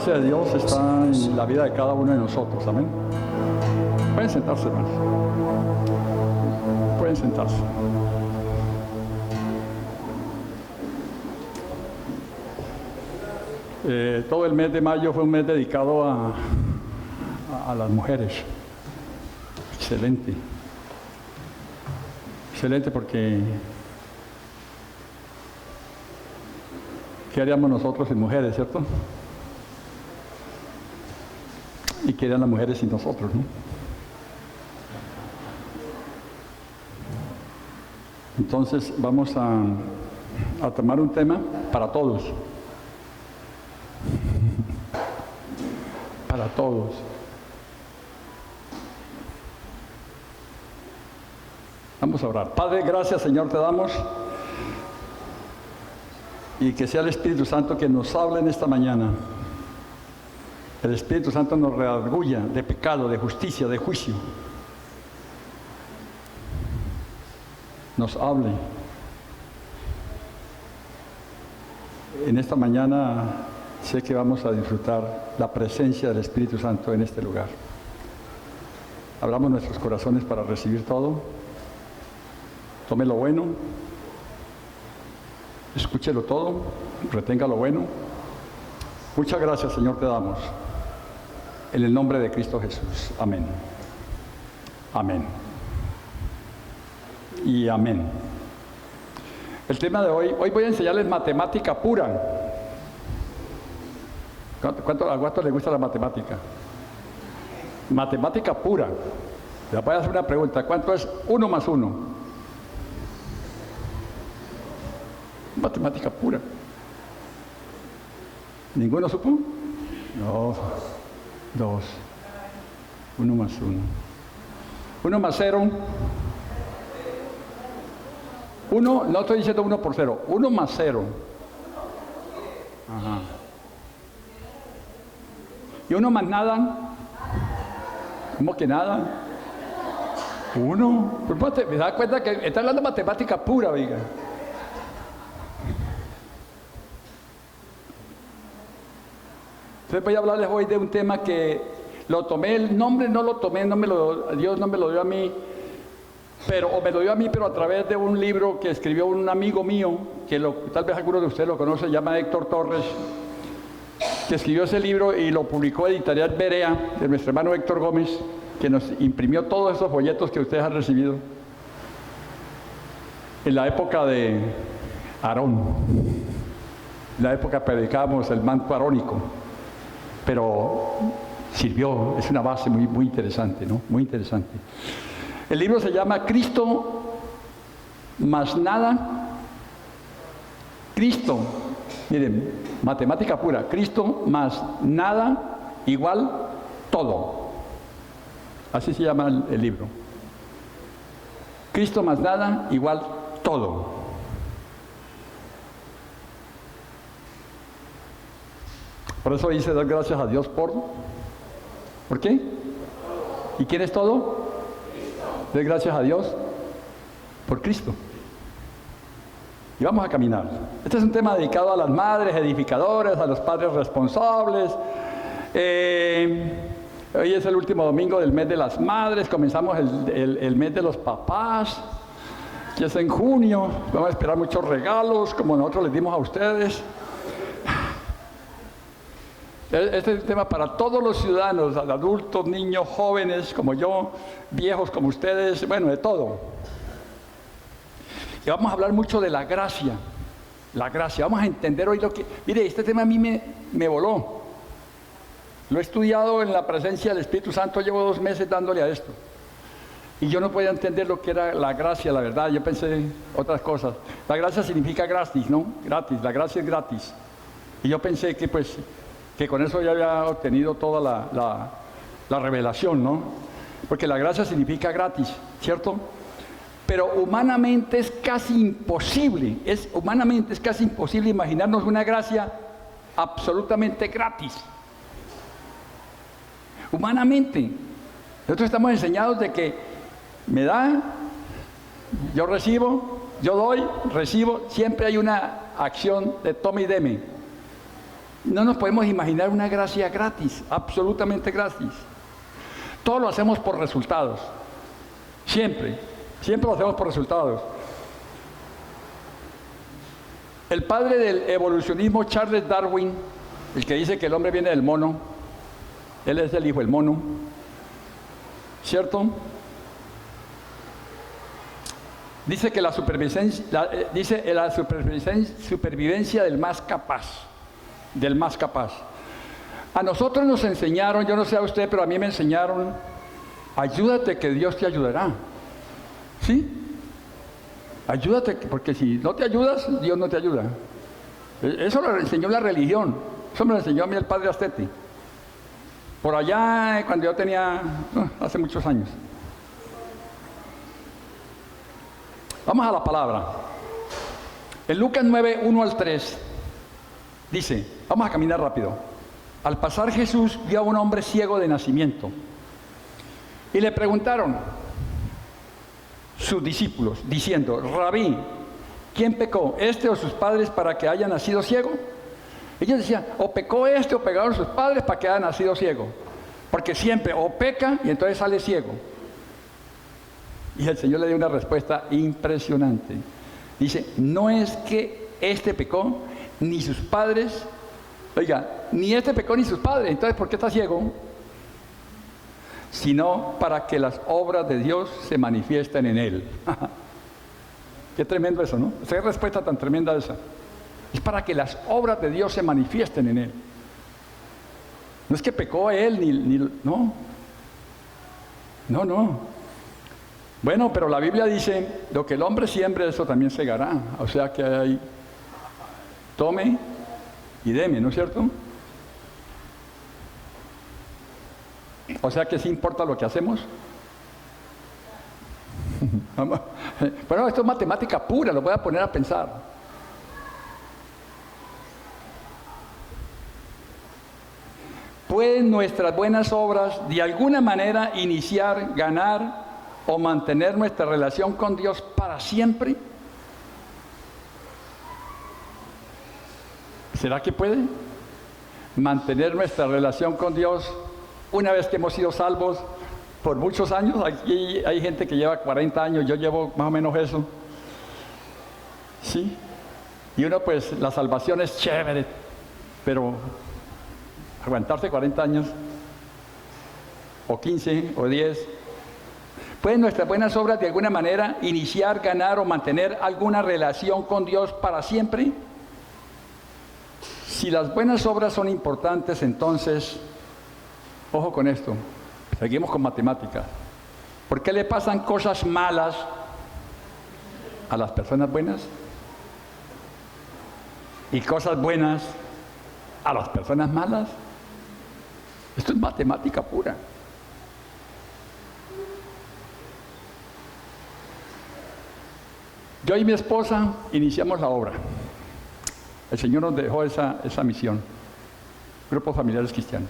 gracia de Dios está en la vida de cada uno de nosotros. Amén. Pueden sentarse, hermanos. Pueden sentarse. Todo el mes de mayo fue un mes dedicado a las mujeres. Excelente. Excelente, porque ¿qué haríamos nosotros sin mujeres, cierto? ¿Y qué harían las mujeres sin nosotros, no? Entonces vamos a tomar un tema para todos. Para todos. Vamos a orar. Padre, gracias, Señor, te damos. Y que sea el Espíritu Santo que nos hable en esta mañana. El Espíritu Santo nos redarguya de pecado, de justicia, de juicio. Nos hable. En esta mañana sé que vamos a disfrutar la presencia del Espíritu Santo en este lugar. Abramos nuestros corazones para recibir todo. Tome lo bueno. Escúchelo todo. Retenga lo bueno. Muchas gracias, Señor, te damos. En el nombre de Cristo Jesús. Amén. Amén. Y amén. El tema de hoy voy a enseñarles matemática pura. ¿A cuánto le gusta la matemática? Matemática pura. Les voy a hacer una pregunta. ¿Cuánto es 1 más 1? Matemática pura. ¿Ninguno supo? No. 2. 1 más 1. 1 más 0. 1, no estoy diciendo 1 por 0. 1 más 0. Ajá. ¿Y 1 más nada? ¿Cómo que nada? 1. ¿Me da cuenta que está hablando de matemática pura, oiga? Entonces voy a hablarles hoy de un tema que lo tomé, el nombre no lo tomé, Dios no me lo dio a mí, pero me lo dio a mí, pero a través de un libro que escribió un amigo mío, que tal vez algunos de ustedes lo conocen, se llama Héctor Torres, que escribió ese libro y lo publicó Editorial Berea, de nuestro hermano Héctor Gómez, que nos imprimió todos esos folletos que ustedes han recibido en la época de Aarón. En la época predicábamos el manto arónico, pero sirvió, es una base muy, muy interesante, ¿no? Muy interesante. El libro se llama Cristo más nada. Cristo, miren, matemática pura. Cristo más nada igual todo. Así se llama el libro. Cristo más nada igual todo. Por eso dice dar gracias a Dios ¿por qué? ¿Y quién es todo? Dar gracias a Dios por Cristo. Y vamos a caminar. Este es un tema dedicado a las madres edificadoras, a los padres responsables. Hoy es el último domingo del mes de las madres. Comenzamos el mes de los papás, que es en junio. Vamos a esperar muchos regalos, como nosotros les dimos a ustedes. Este es un tema para todos los ciudadanos, adultos, niños, jóvenes como yo, viejos como ustedes, bueno, de todo. Y vamos a hablar mucho de la gracia. La gracia. Vamos a entender hoy lo que... Mire, este tema a mí me voló. Lo he estudiado en la presencia del Espíritu Santo, llevo 2 meses dándole a esto. Y yo no podía entender lo que era la gracia, la verdad. Yo pensé otras cosas. La gracia significa gratis, ¿no? Gratis, la gracia es gratis. Y yo pensé que que con eso ya había obtenido toda la revelación, ¿no? Porque la gracia significa gratis, ¿cierto? Pero humanamente es casi imposible, imaginarnos una gracia absolutamente gratis. Humanamente. Nosotros estamos enseñados de que me da, yo recibo, yo doy, recibo, siempre hay una acción de toma y deme. No nos podemos imaginar una gracia gratis, absolutamente gratis. Todo lo hacemos por resultados. Siempre lo hacemos por resultados. El padre del evolucionismo, Charles Darwin, el que dice que el hombre viene del mono, él es el hijo del mono, ¿cierto? Dice que la supervivencia del más capaz. A nosotros nos enseñaron, yo no sé a usted, pero a mí me enseñaron, ayúdate que Dios te ayudará. ¿Sí? Ayúdate, porque si no te ayudas, Dios no te ayuda. Eso lo enseñó la religión. Eso me lo enseñó a mí el padre Astete. Por allá, cuando yo tenía, hace muchos años. Vamos a la palabra. En Lucas 9, 1 al 3, dice, vamos a caminar rápido. Al pasar Jesús vio a un hombre ciego de nacimiento. Y le preguntaron sus discípulos, diciendo, Rabí, ¿quién pecó, este o sus padres, para que haya nacido ciego? Ellos decían, o pecó este o pecaron sus padres para que haya nacido ciego. Porque siempre o peca y entonces sale ciego. Y el Señor le dio una respuesta impresionante. Dice, no es que este pecó, ni sus padres, oiga, ni este pecó ni sus padres, entonces ¿por qué está ciego? Sino para que las obras de Dios se manifiesten en él. Qué tremendo eso, ¿no? Qué respuesta tan tremenda esa. Es para que las obras de Dios se manifiesten en él. No es que pecó él, no. No. Bueno, pero la Biblia dice, lo que el hombre siembre, eso también segará. O sea que hay, tome y deme, ¿no es cierto? O sea que sí importa lo que hacemos. Bueno, esto es matemática pura, lo voy a poner a pensar. ¿Pueden nuestras buenas obras de alguna manera iniciar, ganar o mantener nuestra relación con Dios para siempre? ¿Será que puede mantener nuestra relación con Dios una vez que hemos sido salvos por muchos años? Aquí hay gente que lleva 40 años, yo llevo más o menos eso. ¿Sí? Y uno pues, la salvación es chévere, pero aguantarse 40 años, o 15, o 10. ¿Pueden nuestras buenas obras de alguna manera iniciar, ganar o mantener alguna relación con Dios para siempre? Si las buenas obras son importantes, entonces, ojo con esto, seguimos con matemáticas. ¿Por qué le pasan cosas malas a las personas buenas? Y cosas buenas a las personas malas. Esto es matemática pura. Yo y mi esposa iniciamos la obra. El Señor nos dejó esa misión. Grupos familiares cristianos.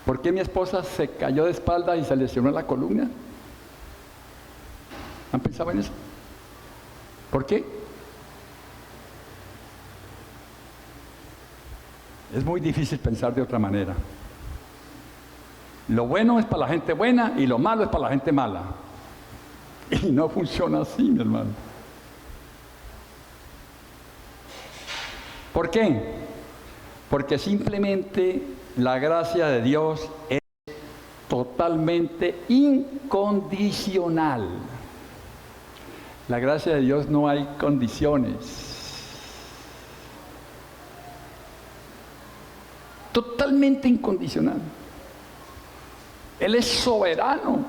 ¿Por qué mi esposa se cayó de espalda y se lesionó la columna? ¿Han pensado en eso? ¿Por qué? Es muy difícil pensar de otra manera. Lo bueno es para la gente buena y lo malo es para la gente mala. Y no funciona así, mi hermano. ¿Por qué? Porque simplemente la gracia de Dios es totalmente incondicional. La gracia de Dios no hay condiciones. Totalmente incondicional. Él es soberano.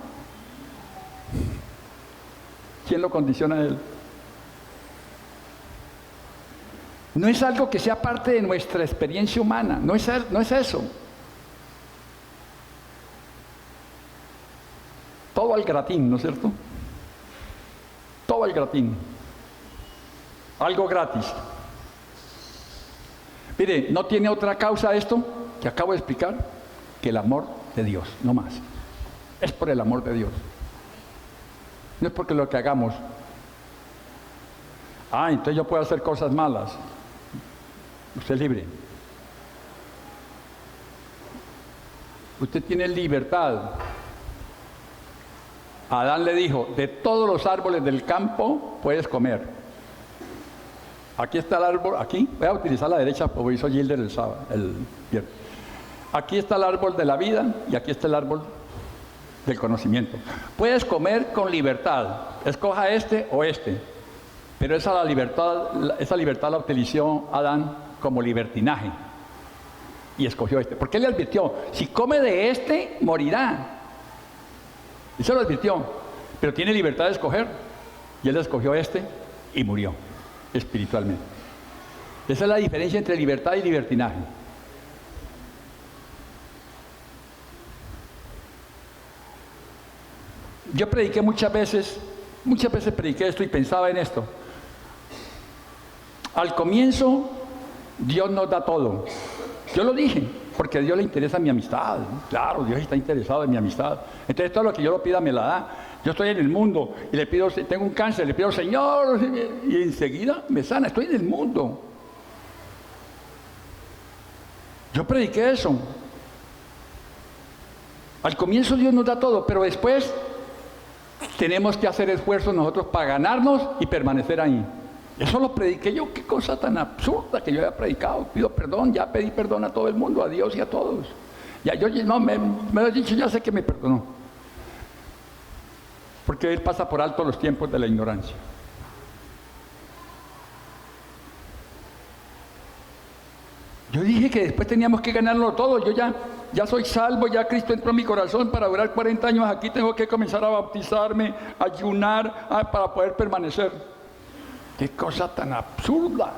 ¿Quién lo condiciona a Él? No es algo que sea parte de nuestra experiencia humana, no es eso. Todo al gratín, ¿no es cierto? Todo al gratín. Algo gratis. Mire, no tiene otra causa esto que acabo de explicar que el amor de Dios, no más. Es por el amor de Dios. No es porque lo que hagamos. Entonces yo puedo hacer cosas malas. Usted es libre. usted tiene libertad. Adán le dijo, de todos los árboles del campo puedes comer. Aquí está el árbol, aquí, voy a utilizar la derecha porque hizo Gilder el sábado, el viernes. Aquí está el árbol de la vida y aquí está el árbol del conocimiento. Puedes comer con libertad, escoja este o este. Pero esa libertad la utilizó Adán como libertinaje y escogió este. Porque él le advirtió, si come de este, morirá. Y se lo advirtió, pero tiene libertad de escoger. Y él escogió este y murió espiritualmente. Esa es la diferencia entre libertad y libertinaje. Yo prediqué muchas veces prediqué esto y pensaba en esto. Al comienzo, Dios nos da todo. Yo lo dije, porque a Dios le interesa mi amistad. Claro, Dios está interesado en mi amistad. Entonces todo lo que yo lo pida me la da. Yo estoy en el mundo y le pido, tengo un cáncer, le pido, Señor, y enseguida me sana, estoy en el mundo. Yo prediqué eso. Al comienzo Dios nos da todo, pero después tenemos que hacer esfuerzos nosotros para ganarnos y permanecer ahí. Eso lo prediqué yo, qué cosa tan absurda que yo había predicado. Pido perdón, ya pedí perdón a todo el mundo, a Dios y a todos. Ya yo no me lo he dicho, ya sé que me perdonó. Porque Él pasa por alto los tiempos de la ignorancia. Yo dije que después teníamos que ganarlo todo. Yo ya soy salvo, ya Cristo entró en mi corazón. Para durar 40 años aquí tengo que comenzar a bautizarme, a ayunar, para poder permanecer. ¡Qué cosa tan absurda!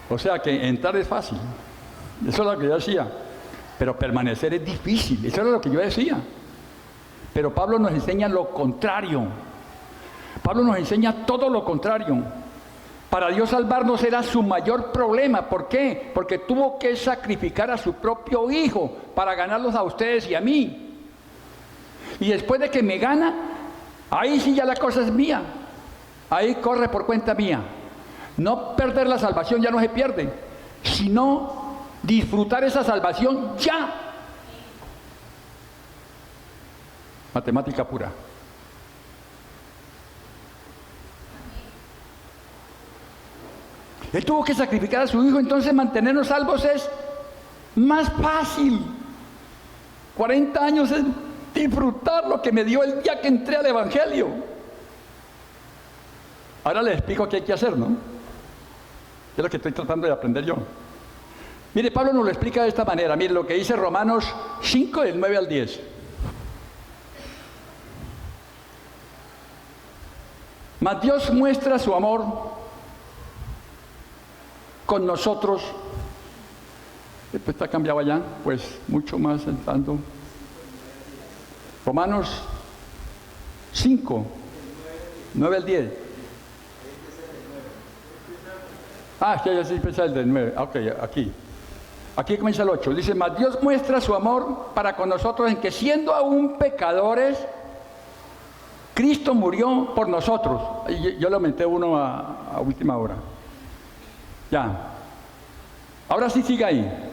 O sea que entrar es fácil. Eso es lo que yo decía. Pero permanecer es difícil. Eso era lo que yo decía. Pero Pablo nos enseña lo contrario. Pablo nos enseña todo lo contrario. Para Dios salvarnos era su mayor problema. ¿Por qué? Porque tuvo que sacrificar a su propio hijo para ganarlos a ustedes y a mí. Y después de que me gana, ahí sí ya la cosa es mía. Ahí corre por cuenta mía. No perder la salvación ya no se pierde, sino disfrutar esa salvación ya. Matemática pura. Él tuvo que sacrificar a su hijo, entonces mantenernos salvos es más fácil. 40 años es disfrutar lo que me dio el día que entré al Evangelio. Ahora les explico qué hay que hacer, ¿no? Es lo que estoy tratando de aprender yo. Mire, Pablo nos lo explica de esta manera. Mire lo que dice Romanos 5, del 9 al 10. Mas Dios muestra su amor con nosotros. Después está cambiado allá, pues mucho más entrando. Romanos 5, 9 al 10. Que ya se empieza el del 9. Ok, aquí. Aquí comienza el 8. Dice, mas Dios muestra su amor para con nosotros en que siendo aún pecadores, Cristo murió por nosotros. Yo le aumenté uno a última hora. Ya. Ahora sí sigue ahí.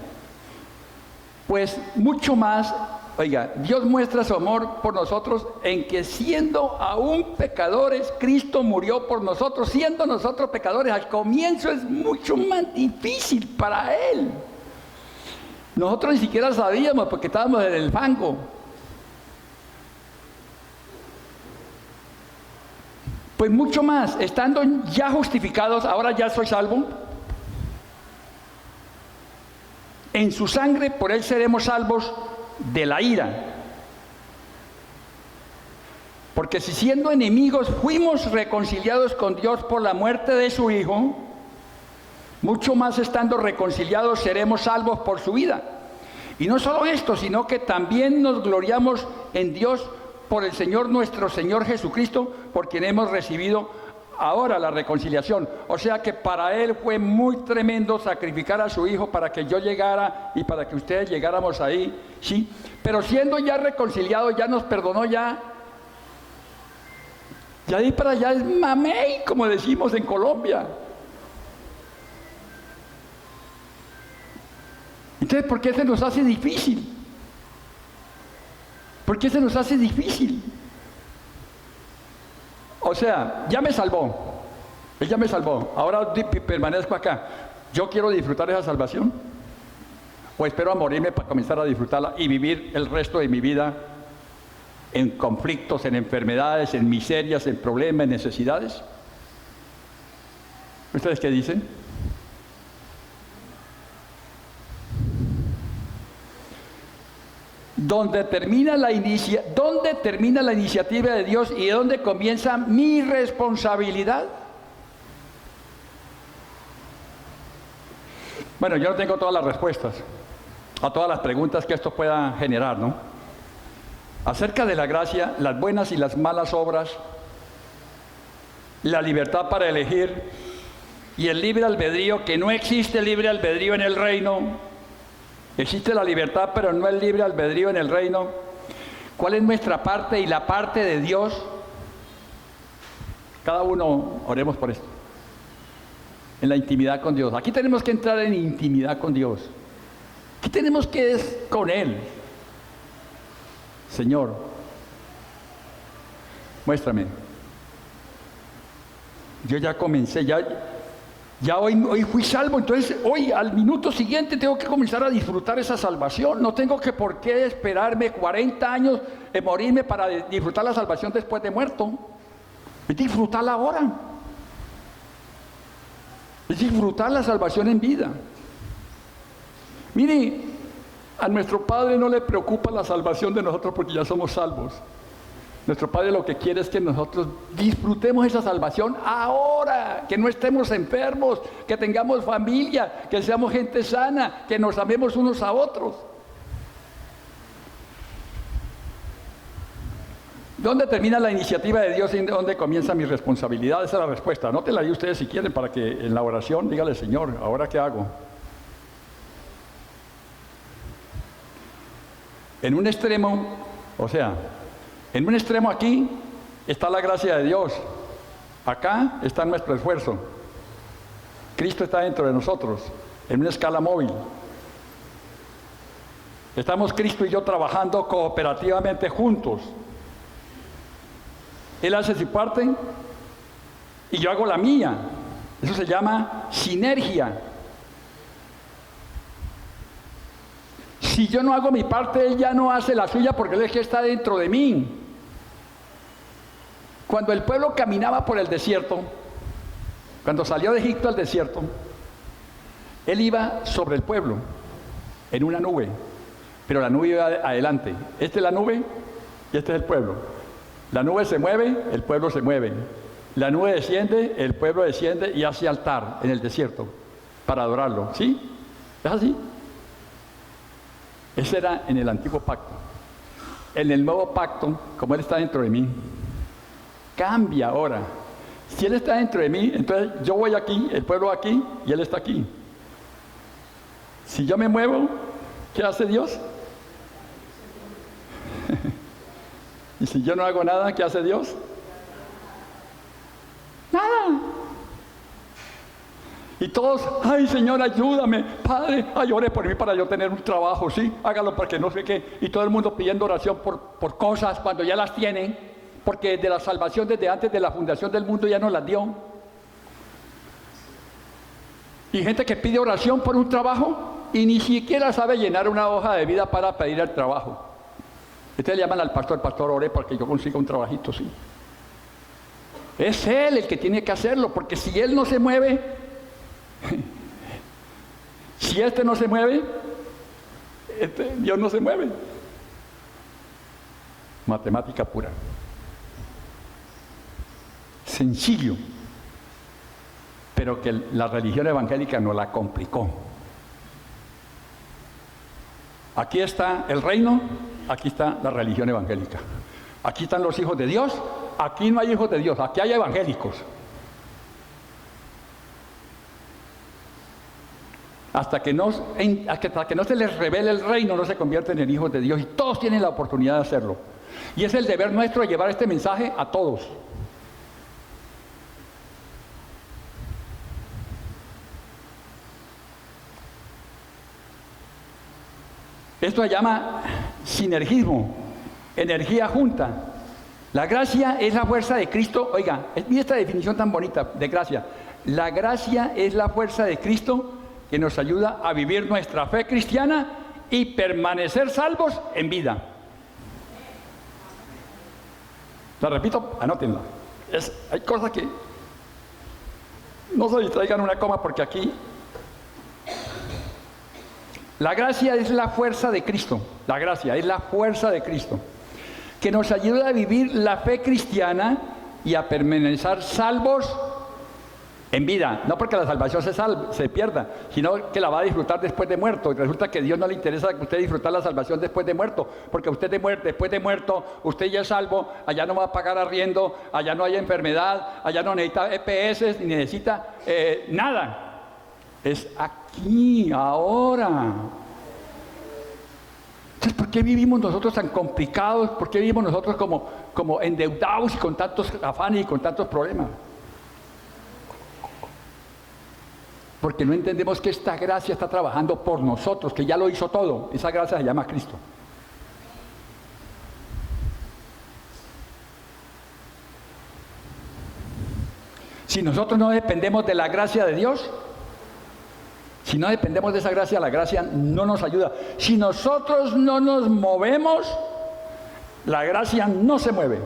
Pues mucho más, oiga, Dios muestra su amor por nosotros en que siendo aún pecadores, Cristo murió por nosotros, siendo nosotros pecadores. Al comienzo es mucho más difícil para Él. Nosotros ni siquiera sabíamos porque estábamos en el fango. Pues mucho más, estando ya justificados, ahora ya soy salvo. En su sangre, por Él seremos salvos de la ira. Porque si siendo enemigos fuimos reconciliados con Dios por la muerte de su Hijo, mucho más estando reconciliados seremos salvos por su vida. Y no solo esto, sino que también nos gloriamos en Dios por el Señor nuestro Señor Jesucristo, por quien hemos recibido ahora la reconciliación. O sea que para Él fue muy tremendo sacrificar a su Hijo para que yo llegara y para que ustedes llegáramos ahí, ¿sí? Pero siendo ya reconciliados, ya nos perdonó, ya de ahí para allá es mamey, como decimos en Colombia. Entonces, ¿por qué se nos hace difícil? ¿Por qué se nos hace difícil? O sea, ya me salvó. Él ya me salvó. Ahora permanezco acá. ¿Yo quiero disfrutar esa salvación? ¿O espero a morirme para comenzar a disfrutarla y vivir el resto de mi vida en conflictos, en enfermedades, en miserias, en problemas, en necesidades? ¿Ustedes qué dicen? ¿Dónde termina la iniciativa de Dios y dónde comienza mi responsabilidad? Bueno, yo no tengo todas las respuestas a todas las preguntas que esto pueda generar, ¿no? Acerca de la gracia, las buenas y las malas obras, la libertad para elegir y el libre albedrío, que no existe libre albedrío en el reino. Existe la libertad, pero no el libre albedrío en el reino. ¿Cuál es nuestra parte y la parte de Dios? Cada uno oremos por esto. En la intimidad con Dios. Aquí tenemos que entrar en intimidad con Dios. Aquí tenemos que ir con Él. Señor, muéstrame. Yo ya comencé, ya hoy fui salvo, entonces hoy al minuto siguiente tengo que comenzar a disfrutar esa salvación. No tengo que por qué esperarme 40 años de morirme para disfrutar la salvación después de muerto. Es disfrutarla ahora. Es disfrutar la salvación en vida. Mire, a nuestro Padre no le preocupa la salvación de nosotros porque ya somos salvos. Nuestro Padre lo que quiere es que nosotros disfrutemos esa salvación ahora, que no estemos enfermos, que tengamos familia, que seamos gente sana, que nos amemos unos a otros. ¿Dónde termina la iniciativa de Dios y dónde comienza mi responsabilidad? Esa es la respuesta. Anótenla ahí ustedes si quieren para que en la oración dígale, Señor, ¿ahora qué hago? En un extremo, en un extremo aquí está la gracia de Dios. Acá está nuestro esfuerzo. Cristo está dentro de nosotros, en una escala móvil. Estamos Cristo y yo trabajando cooperativamente juntos. Él hace su parte y yo hago la mía. Eso se llama sinergia. Si yo no hago mi parte, Él ya no hace la suya porque Él es que está dentro de mí. Cuando el pueblo caminaba por el desierto, cuando salió de Egipto al desierto, Él iba sobre el pueblo, en una nube, pero la nube iba adelante. Esta es la nube y este es el pueblo. La nube se mueve, el pueblo se mueve. La nube desciende, el pueblo desciende y hace altar en el desierto para adorarlo. ¿Sí? ¿Es así? Ese era en el antiguo pacto. En el nuevo pacto, como Él está dentro de mí, cambia ahora. Si Él está dentro de mí, entonces yo voy aquí, el pueblo aquí y Él está aquí. Si yo me muevo, ¿qué hace Dios? Y si yo no hago nada, ¿qué hace Dios? Nada. Y todos, ay Señor, ayúdame, Padre, ore por mí para yo tener un trabajo, sí, hágalo para que no sé qué. Y todo el mundo pidiendo oración por cosas cuando ya las tienen, porque de la salvación desde antes de la fundación del mundo ya nos las dio. Y gente que pide oración por un trabajo y ni siquiera sabe llenar una hoja de vida para pedir el trabajo. Ustedes le llaman al pastor, ore para que yo consiga un trabajito, sí. Es Él el que tiene que hacerlo, porque si Él no se mueve, si este no se mueve, Dios no se mueve. Matemática pura. Sencillo, pero que la religión evangélica nos la complicó. Aquí está el reino, aquí está la religión evangélica. Aquí están los hijos de Dios, aquí no hay hijos de Dios, aquí hay evangélicos. Hasta que no se les revele el reino, no se convierten en hijos de Dios y todos tienen la oportunidad de hacerlo. Y es el deber nuestro llevar este mensaje a todos. Esto se llama sinergismo, energía junta. La gracia es la fuerza de Cristo. Oiga, mira esta definición tan bonita de gracia. La gracia es la fuerza de Cristo que nos ayuda a vivir nuestra fe cristiana y permanecer salvos en vida. La repito, anótenla. Hay cosas que no se distraigan una coma porque aquí. La gracia es la fuerza de Cristo. La gracia es la fuerza de Cristo que nos ayuda a vivir la fe cristiana y a permanecer salvos en vida. No porque la salvación se pierda, sino que la va a disfrutar después de muerto. Y resulta que a Dios no le interesa que usted disfrutar la salvación después de muerto, porque usted después de muerto, usted ya es salvo, allá no va a pagar arriendo, allá no hay enfermedad, allá no necesita EPS, ni necesita nada. Es aquí, ahora. Entonces, ¿por qué vivimos nosotros tan complicados? ¿Por qué vivimos nosotros como endeudados y con tantos afanes y con tantos problemas? Porque no entendemos que esta gracia está trabajando por nosotros, que ya lo hizo todo. Esa gracia se llama Cristo. Si nosotros no dependemos de la gracia de Dios, si no dependemos de esa gracia, la gracia no nos ayuda. Si nosotros no nos movemos, la gracia no se mueve.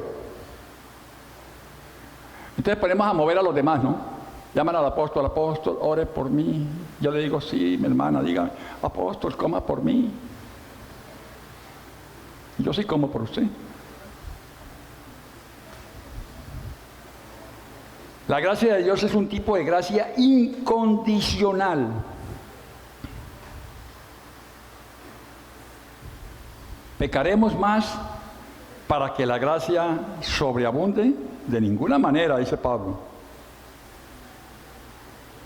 Entonces ponemos a mover a los demás, ¿no? Llaman al apóstol, ore por mí. Yo le digo, sí, mi hermana, dígame, apóstol, coma por mí. Yo sí como por usted. La gracia de Dios es un tipo de gracia incondicional. ¿Pecaremos más para que la gracia sobreabunde? De ninguna manera, dice Pablo.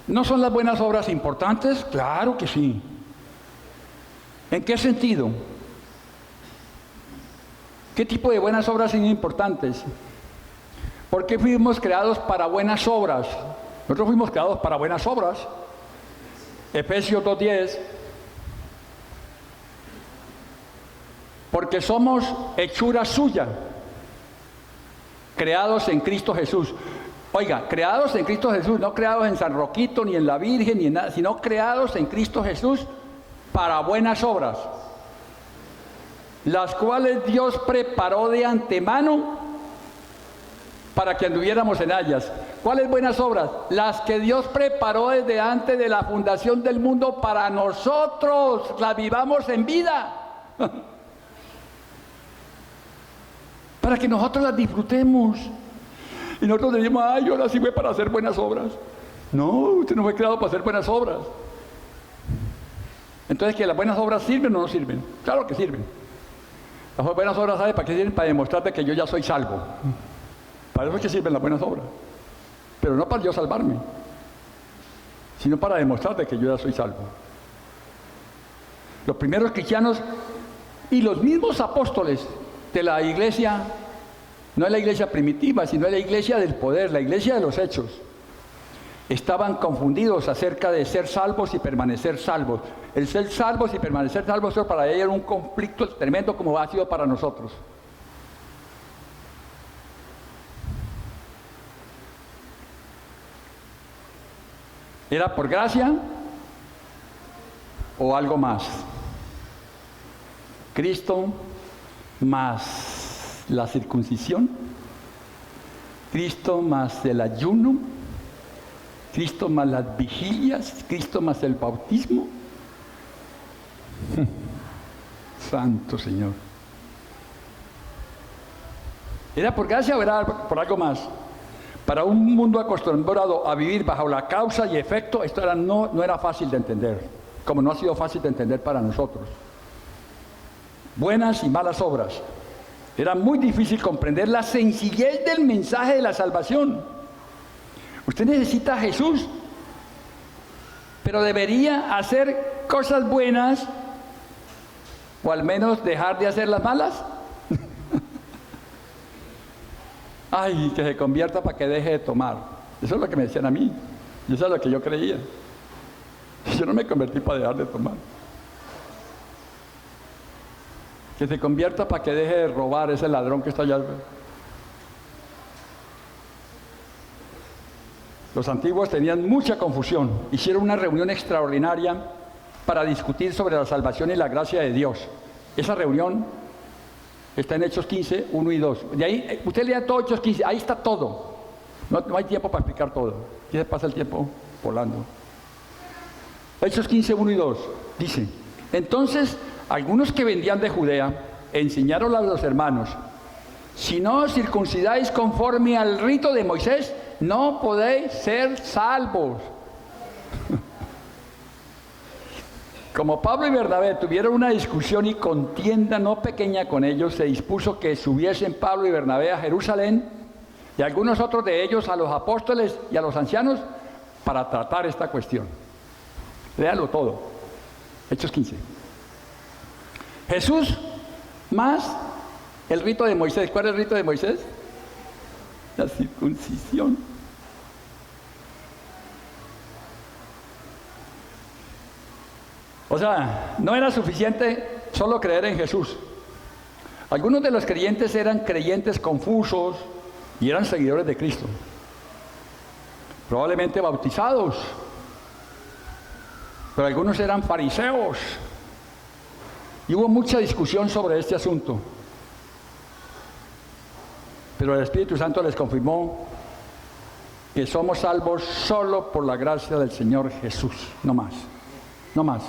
¿No son las buenas obras importantes? Claro que sí. ¿En qué sentido? ¿Qué tipo de buenas obras son importantes? ¿Por qué fuimos creados para buenas obras? Nosotros fuimos creados para buenas obras. Efesios 2:10. Porque somos hechura suya, creados en Cristo Jesús. Oiga, creados en Cristo Jesús, no creados en San Roquito, ni en la Virgen, ni en nada, sino creados en Cristo Jesús para buenas obras, las cuales Dios preparó de antemano para que anduviéramos en ellas. ¿Cuáles buenas obras? Las que Dios preparó desde antes de la fundación del mundo para nosotros, las vivamos en vida. Para que nosotros las disfrutemos. Y nosotros decimos, ay, ahora sí fue para hacer buenas obras. No, usted no fue creado para hacer buenas obras. Entonces, ¿que las buenas obras sirven o no sirven? Claro que sirven. Las buenas obras, ¿sabe para qué sirven? Para demostrarte que yo ya soy salvo. Para eso es que sirven las buenas obras. Pero no para yo salvarme, sino para demostrarte que yo ya soy salvo. Los primeros cristianos y los mismos apóstoles de la iglesia, no es la iglesia primitiva, sino es la iglesia del poder, la iglesia de los hechos, estaban confundidos acerca de ser salvos y permanecer salvos. El ser salvos y permanecer salvos, eso para ellos era un conflicto tremendo como ha sido para nosotros. ¿Era por gracia o algo más? Cristo más la circuncisión, Cristo más el ayuno, Cristo más las vigilias, Cristo más el bautismo. Santo Señor. ¿Era por gracia o era por algo más? Para un mundo acostumbrado a vivir bajo la causa y efecto, esto no era fácil de entender, como no ha sido fácil de entender para nosotros. Buenas y malas obras. Era muy difícil comprender la sencillez del mensaje de la salvación. Usted necesita a Jesús, pero debería hacer cosas buenas o al menos dejar de hacer las malas. Ay, que se convierta para que deje de tomar. Eso es lo que me decían a mí. Y eso es lo que yo creía. Yo no me convertí para dejar de tomar. Que se convierta para que deje de robar ese ladrón que está allá. Los antiguos tenían mucha confusión. Hicieron una reunión extraordinaria para discutir sobre la salvación y la gracia de Dios. Esa reunión está en Hechos 15, 1 y 2. De ahí, usted lea todo Hechos 15, ahí está todo. No hay tiempo para explicar todo. Aquí se pasa el tiempo volando. Hechos 15, 1 y 2. Dice, entonces algunos que vendían de Judea enseñaron a los hermanos, si no os circuncidáis conforme al rito de Moisés, no podéis ser salvos. Como Pablo y Bernabé tuvieron una discusión y contienda no pequeña con ellos, se dispuso que subiesen Pablo y Bernabé a Jerusalén y algunos otros de ellos a los apóstoles y a los ancianos para tratar esta cuestión. Léalo todo. Hechos 15. Jesús más el rito de Moisés. ¿Cuál es el rito de Moisés? La circuncisión. O sea, no era suficiente solo creer en Jesús. Algunos de los creyentes eran creyentes confusos y eran seguidores de Cristo. Probablemente bautizados. Pero algunos eran fariseos. Y hubo mucha discusión sobre este asunto. Pero el Espíritu Santo les confirmó que somos salvos solo por la gracia del Señor Jesús. No más. No más.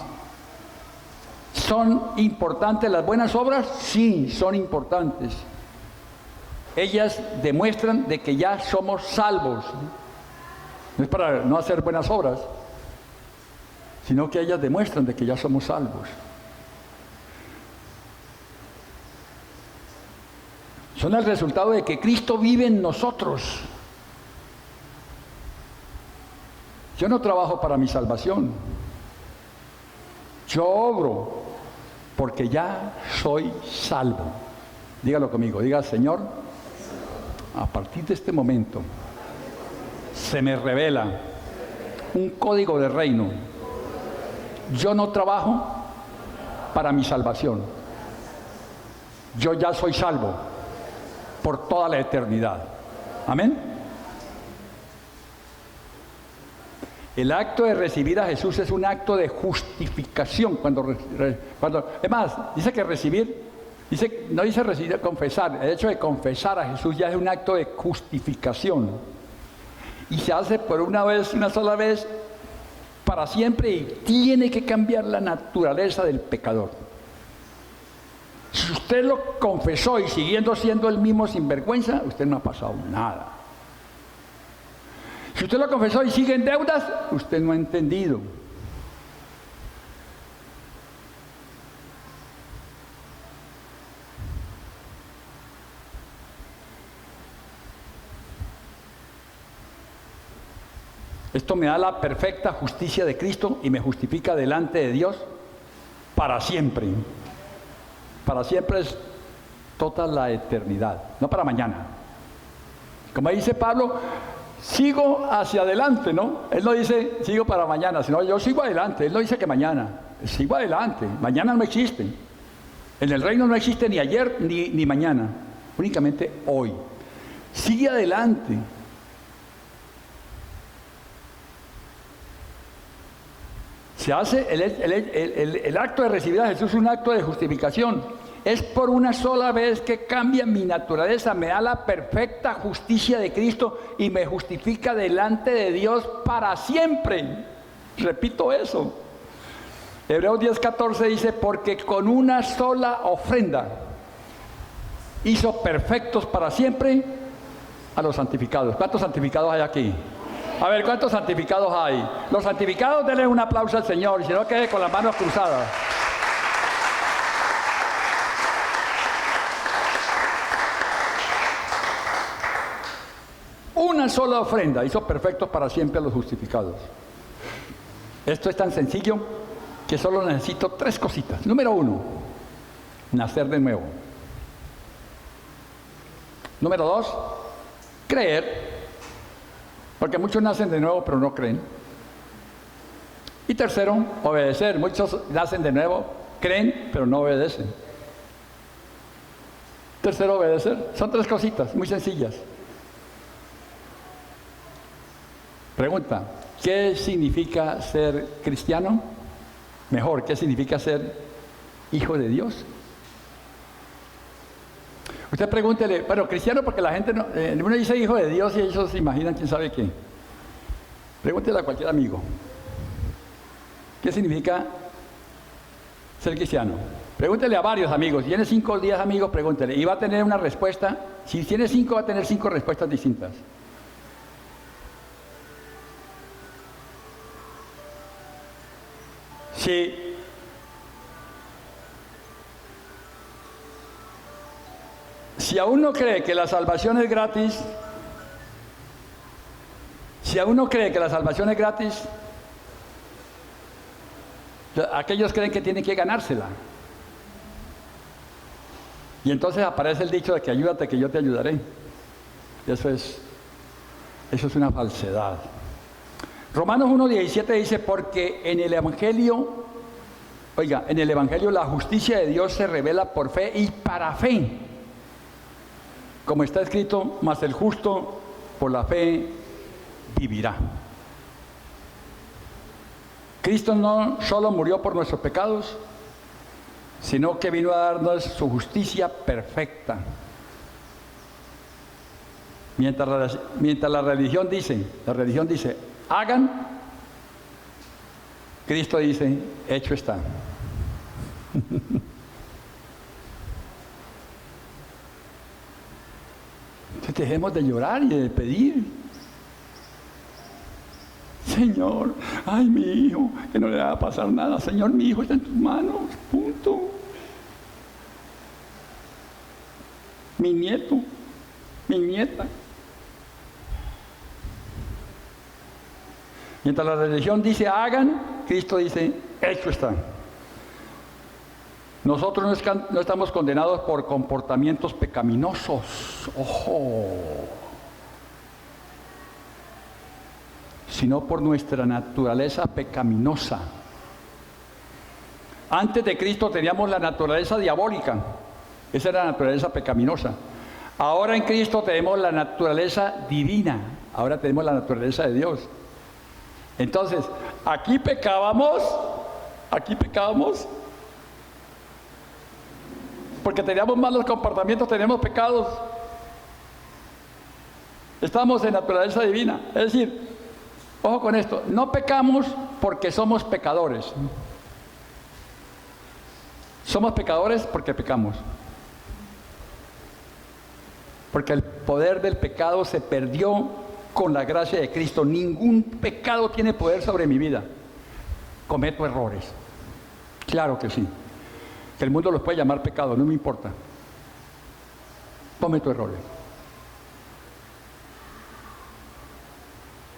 ¿Son importantes las buenas obras? Sí, son importantes. Ellas demuestran de que ya somos salvos. No es para no hacer buenas obras, sino que ellas demuestran de que ya somos salvos. Son el resultado de que Cristo vive en nosotros. Yo no trabajo para mi salvación. Yo obro porque ya soy salvo. Dígalo conmigo, diga, Señor, a partir de este momento se me revela un código de reino. Yo no trabajo para mi salvación. Yo ya soy salvo por toda la eternidad. Amén. El acto de recibir a Jesús es un acto de justificación. Es más, dice que recibir, no dice recibir, confesar. El hecho de confesar a Jesús ya es un acto de justificación. Y se hace por una vez, una sola vez, para siempre, y tiene que cambiar la naturaleza del pecador. Si usted lo confesó y siguiendo siendo el mismo sinvergüenza, usted no ha pasado nada. Si usted lo confesó y sigue en deudas, usted no ha entendido. Esto me da la perfecta justicia de Cristo y me justifica delante de Dios para siempre. Para siempre es toda la eternidad, no para mañana. Como dice Pablo, sigo hacia adelante, ¿no? Él no dice sigo para mañana, sino yo sigo adelante. Él no dice que mañana, sigo adelante. Mañana no existe. En el reino no existe ni ayer ni mañana, únicamente hoy. Sigue adelante. Se hace el acto de recibir a Jesús, un acto de justificación. Es por una sola vez que cambia mi naturaleza, me da la perfecta justicia de Cristo y me justifica delante de Dios para siempre. Repito eso. Hebreos 10:14 dice, porque con una sola ofrenda hizo perfectos para siempre a los santificados. ¿Cuántos santificados hay aquí? A ver, ¿cuántos santificados hay? Los santificados, denle un aplauso al Señor, y si no, quede con las manos cruzadas. Una sola ofrenda hizo perfectos para siempre a los justificados. Esto es tan sencillo que solo necesito 3 cositas. Número 1, nacer de nuevo. Número 2, creer. Porque muchos nacen de nuevo pero no creen. Y tercero, obedecer. Muchos nacen de nuevo, creen pero no obedecen. Tercero, obedecer. Son 3 cositas muy sencillas. Pregunta, ¿qué significa ser cristiano? Mejor, ¿qué significa ser hijo de Dios? Usted pregúntele, bueno, cristiano porque la gente no, uno dice hijo de Dios y ellos se imaginan quién sabe qué. Pregúntele a cualquier amigo, ¿qué significa ser cristiano? Pregúntele a varios amigos, si tiene 5 o 10 amigos, pregúntele, y va a tener una respuesta. Si tiene 5, va a tener 5 respuestas distintas. Si aún no cree que la salvación es gratis, aquellos creen que tienen que ganársela. Y entonces aparece el dicho de que ayúdate que yo te ayudaré. Eso es una falsedad. Romanos 1:17 dice, porque en el Evangelio la justicia de Dios se revela por fe y para fe. Como está escrito, mas el justo por la fe vivirá. Cristo no solo murió por nuestros pecados, sino que vino a darnos su justicia perfecta. Mientras la religión dice, hagan, Cristo dice, hecho está. Entonces dejemos de llorar y de pedir. Señor, ay, mi hijo, que no le va a pasar nada. Señor, mi hijo está en tus manos, punto. Mi nieto, mi nieta. Mientras la religión dice hagan, Cristo dice hecho está. Nosotros no estamos condenados por comportamientos pecaminosos, ojo, sino por nuestra naturaleza pecaminosa. Antes de Cristo teníamos la naturaleza diabólica, esa era la naturaleza pecaminosa. Ahora en Cristo tenemos la naturaleza divina, ahora tenemos la naturaleza de Dios. Entonces, aquí pecábamos, porque teníamos malos comportamientos, teníamos pecados. Estamos en naturaleza divina. Es decir, ojo con esto, no pecamos porque somos pecadores. Somos pecadores porque pecamos. Porque el poder del pecado se perdió con la gracia de Cristo. Ningún pecado tiene poder sobre mi vida. Cometo errores. Claro que sí. Que el mundo los puede llamar pecado, no me importa. Cometo errores.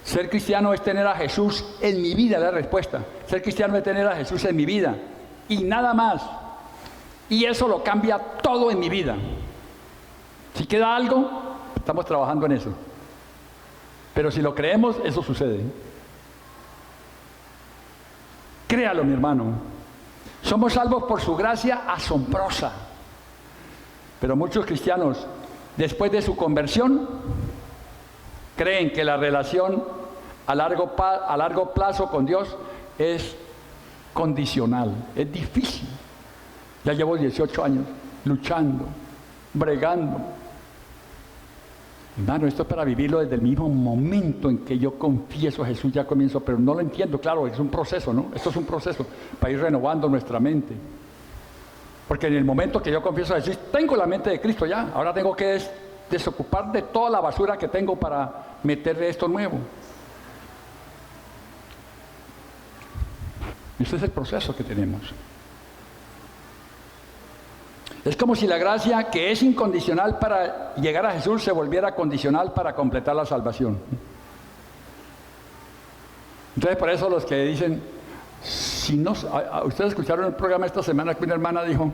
Ser cristiano es tener a Jesús en mi vida, la respuesta. Ser cristiano es tener a Jesús en mi vida. Y nada más. Y eso lo cambia todo en mi vida. Si queda algo, estamos trabajando en eso. Pero si lo creemos, eso sucede. Créalo, mi hermano. Somos salvos por su gracia asombrosa. Pero muchos cristianos, después de su conversión, creen que la relación a largo plazo con Dios es condicional, es difícil. Ya llevo 18 años luchando, bregando. Hermano, esto es para vivirlo desde el mismo momento en que yo confieso a Jesús, ya comienzo, pero no lo entiendo, claro, es un proceso, ¿no? Esto es un proceso para ir renovando nuestra mente. Porque en el momento que yo confieso a Jesús, tengo la mente de Cristo ya, ahora tengo que desocupar de toda la basura que tengo para meterle esto nuevo. Este es el proceso que tenemos. Es como si la gracia, que es incondicional para llegar a Jesús, se volviera condicional para completar la salvación. Entonces, por eso los que dicen, si no, ustedes escucharon el programa esta semana que una hermana dijo,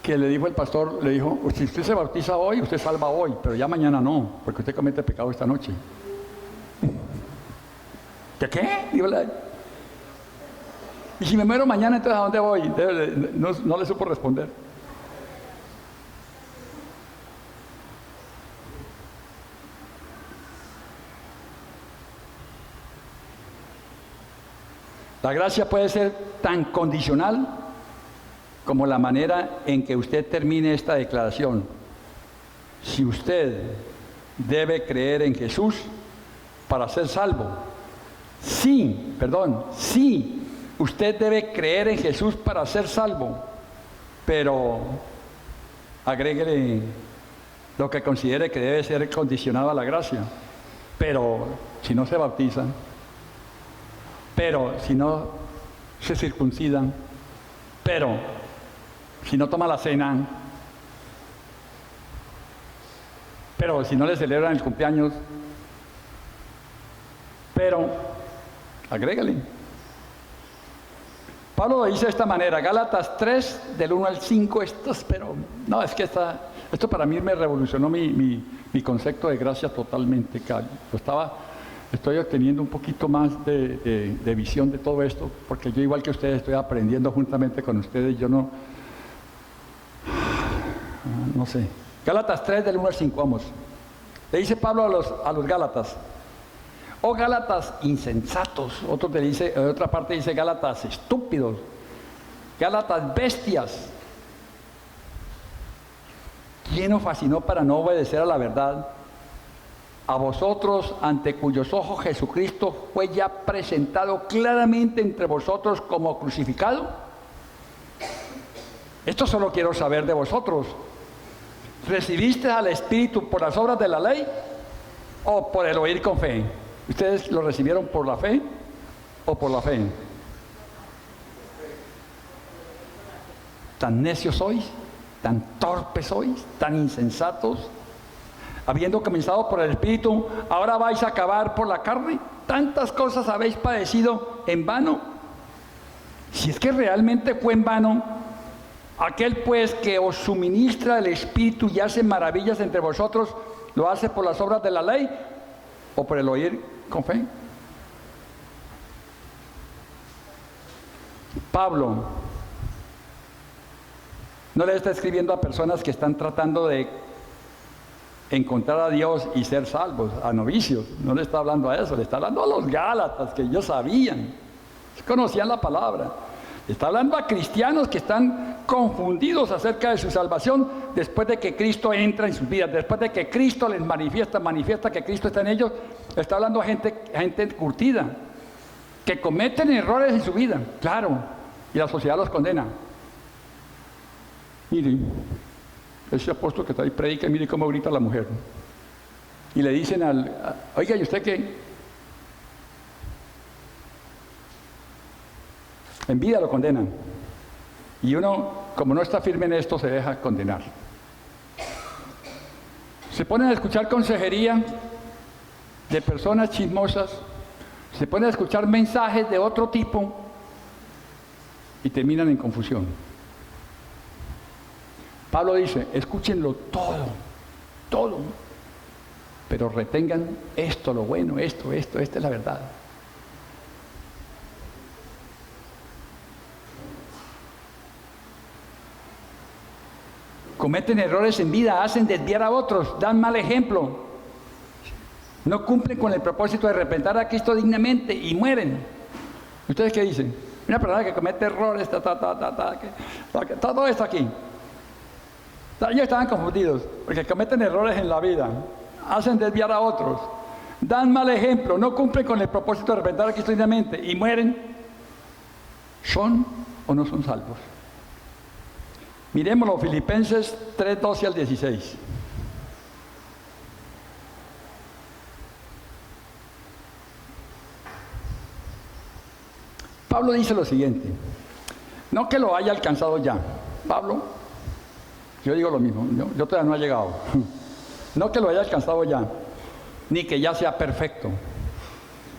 que le dijo el pastor, le dijo, si usted se bautiza hoy, usted salva hoy, pero ya mañana no, porque usted comete pecado esta noche. ¿De qué? Digo, y si me muero mañana, entonces ¿a dónde voy? No le supo responder. La gracia puede ser tan condicional como la manera en que usted termine esta declaración. Si usted debe creer en Jesús para ser salvo, sí, usted debe creer en Jesús para ser salvo, pero agréguele lo que considere que debe ser condicionado a la gracia. Pero si no se bautizan, pero si no se circuncidan, pero si no toma la cena, pero si no le celebran el cumpleaños, pero agrégale. Pablo lo dice de esta manera, Gálatas 3, del 1 al 5, esto para mí me revolucionó mi concepto de gracia totalmente. Estoy obteniendo un poquito más de visión de todo esto, porque yo igual que ustedes estoy aprendiendo juntamente con ustedes, yo no sé. Gálatas 3, del 1 al 5, vamos. Le dice Pablo a los Gálatas, oh Gálatas insensatos, otra parte dice Gálatas estúpidos, Gálatas bestias. ¿Quién os fascinó para no obedecer a la verdad? A vosotros, ante cuyos ojos Jesucristo fue ya presentado claramente entre vosotros como crucificado. Esto solo quiero saber de vosotros. ¿Recibiste al Espíritu por las obras de la ley o por el oír con fe? ¿Ustedes lo recibieron por la fe o por la fe? ¿Tan necios sois? ¿Tan torpes sois? ¿Tan insensatos? Habiendo comenzado por el Espíritu, ¿ahora vais a acabar por la carne? ¿Tantas cosas habéis padecido en vano? Si es que realmente fue en vano, aquel pues que os suministra el Espíritu y hace maravillas entre vosotros, ¿lo hace por las obras de la ley o por el oír con fe? Pablo no le está escribiendo a personas que están tratando de encontrar a Dios y ser salvos, a novicios. No le está hablando a eso, le está hablando a los Gálatas, que ellos sabían, conocían la palabra. Le está hablando a cristianos que están confundidos acerca de su salvación después de que Cristo entra en sus vidas, después de que Cristo les manifiesta que Cristo está en ellos. Le está hablando a gente curtida, que cometen errores en su vida, claro, y la sociedad los condena. Mire, ese apóstol que está ahí predica, mire cómo grita la mujer. Y le dicen oiga, ¿y usted qué? En vida lo condenan. Y uno, como no está firme en esto, se deja condenar. Se ponen a escuchar consejería de personas chismosas, se ponen a escuchar mensajes de otro tipo y terminan en confusión. Pablo dice, escúchenlo todo, pero retengan esto, lo bueno, esta es la verdad. Cometen errores en vida, hacen desviar a otros, dan mal ejemplo, no cumplen con el propósito de representar a Cristo dignamente y mueren. ¿Ustedes qué dicen? Una persona que comete errores, todo esto aquí. Ellos estaban confundidos, porque cometen errores en la vida, hacen desviar a otros, dan mal ejemplo, no cumplen con el propósito de representar a Cristo dignamente y mueren. ¿Son o no son salvos? Miremoslo, Filipenses 3, 12 al 16. Pablo dice lo siguiente, no que lo haya alcanzado ya. Pablo, yo digo lo mismo, yo todavía no he llegado. No que lo haya alcanzado ya, ni que ya sea perfecto,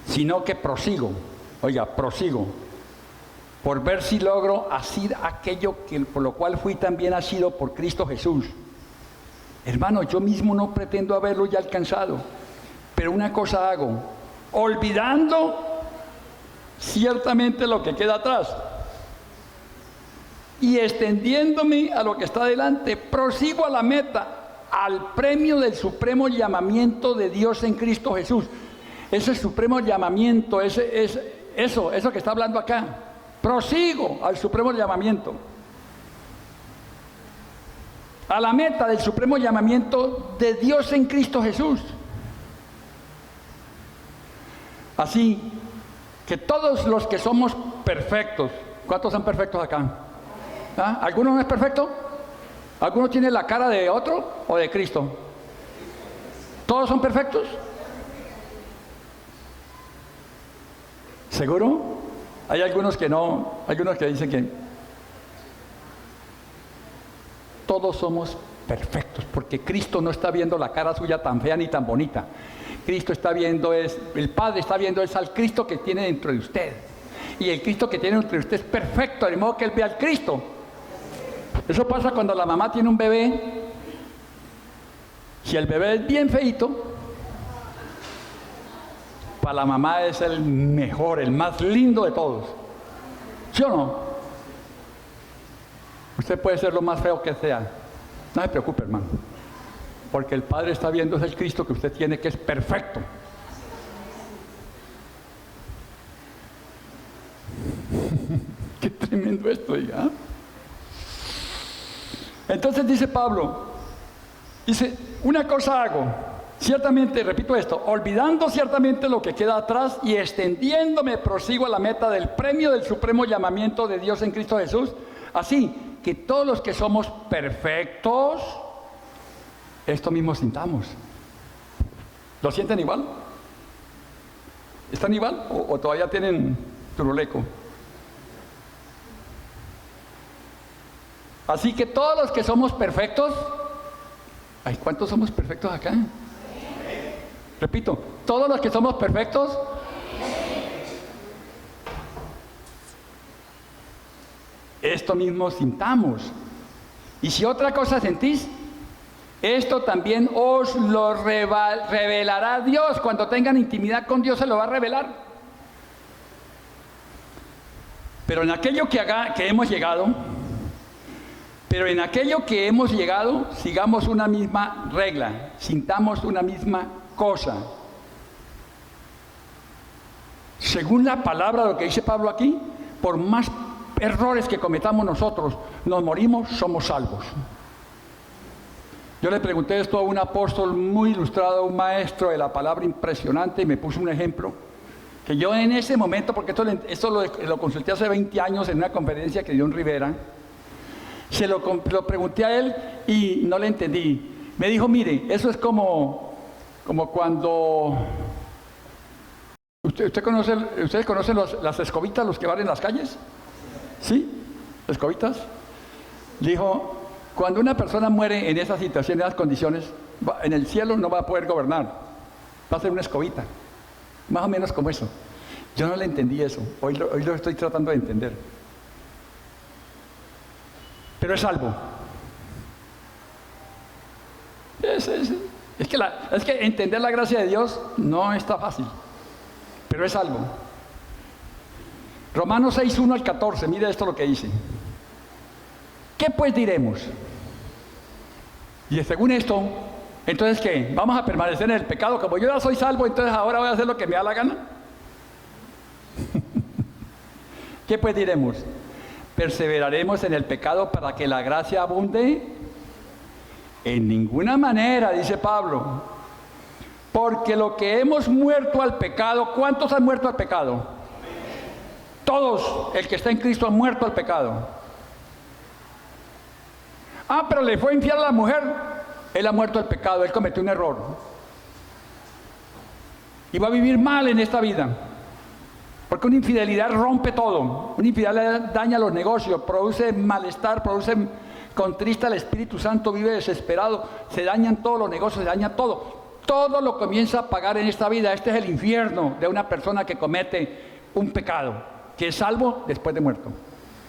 sino que prosigo, por ver si logro asir aquello por lo cual fui también asido por Cristo Jesús. Hermano, yo mismo no pretendo haberlo ya alcanzado, pero una cosa hago, olvidando ciertamente lo que queda atrás y extendiéndome a lo que está delante, prosigo a la meta, al premio del supremo llamamiento de Dios en Cristo Jesús. Ese supremo llamamiento, ese eso que está hablando acá. Prosigo al supremo llamamiento. A la meta del supremo llamamiento de Dios en Cristo Jesús. Así que todos los que somos perfectos, ¿cuántos son perfectos acá? ¿Ah? ¿Alguno no es perfecto? ¿Alguno tiene la cara de otro o de Cristo? ¿Todos son perfectos? ¿Seguro? Hay algunos que no, algunos que dicen que todos somos perfectos, porque Cristo no está viendo la cara suya tan fea ni tan bonita. Cristo está viendo el Padre está viendo al Cristo que tiene dentro de usted. Y el Cristo que tiene dentro de usted es perfecto, de modo que Él ve al Cristo. Eso pasa cuando la mamá tiene un bebé. Si el bebé es bien feito, para la mamá es el mejor, el más lindo de todos. ¿Sí o no? Usted puede ser lo más feo que sea. No se preocupe, hermano. Porque el Padre está viendo es el Cristo que usted tiene, que es perfecto. Qué tremendo esto, ¿ya? Entonces dice Pablo, dice, una cosa hago, ciertamente, repito esto, olvidando ciertamente lo que queda atrás y extendiéndome prosigo a la meta del premio del supremo llamamiento de Dios en Cristo Jesús, así que todos los que somos perfectos, esto mismo sintamos. ¿Lo sienten igual? ¿Están igual o todavía tienen turuleco? Así que todos los que somos perfectos, ay, ¿cuántos somos perfectos acá? Repito, todos los que somos perfectos, esto mismo sintamos. Y si otra cosa sentís, esto también os lo revelará Dios. Cuando tengan intimidad con Dios se lo va a revelar. Pero en aquello que hemos llegado, sigamos una misma regla, sintamos una misma cosa. Según la palabra, lo que dice Pablo aquí, por más errores que cometamos nosotros, nos morimos, somos salvos. Yo le pregunté esto a un apóstol muy ilustrado, un maestro de la palabra impresionante, y me puso un ejemplo que yo en ese momento, porque esto lo consulté hace 20 años en una conferencia que dio en Rivera, se lo pregunté a él y no le entendí. Me dijo, mire, eso es como cuando ustedes conocen las escobitas, los que van en las calles, ¿sí? Escobitas. Dijo, cuando una persona muere en esa situación, en esas condiciones, en el cielo no va a poder gobernar, va a ser una escobita, más o menos como eso. Yo no le entendí eso, hoy lo estoy tratando de entender. Pero es salvo. Es que entender la gracia de Dios no está fácil, pero es salvo. Romanos 6, 1 al 14, mire esto lo que dice. ¿Qué pues diremos? Y según esto, entonces ¿qué? ¿Vamos a permanecer en el pecado? Como yo ya soy salvo, entonces ahora voy a hacer lo que me da la gana. ¿Qué pues diremos? ¿Perseveraremos en el pecado para que la gracia abunde? En ninguna manera, dice Pablo. Porque lo que hemos muerto al pecado, ¿cuántos han muerto al pecado? Todos, el que está en Cristo, han muerto al pecado. Ah, pero le fue infiel a la mujer. Él ha muerto al pecado, él cometió un error. Y va a vivir mal en esta vida. Porque una infidelidad rompe todo. Una infidelidad daña los negocios, produce malestar, produce contrista al Espíritu Santo, vive desesperado, se dañan todos los negocios, se daña todo. Todo lo comienza a pagar en esta vida. Este es el infierno de una persona que comete un pecado, que es salvo después de muerto.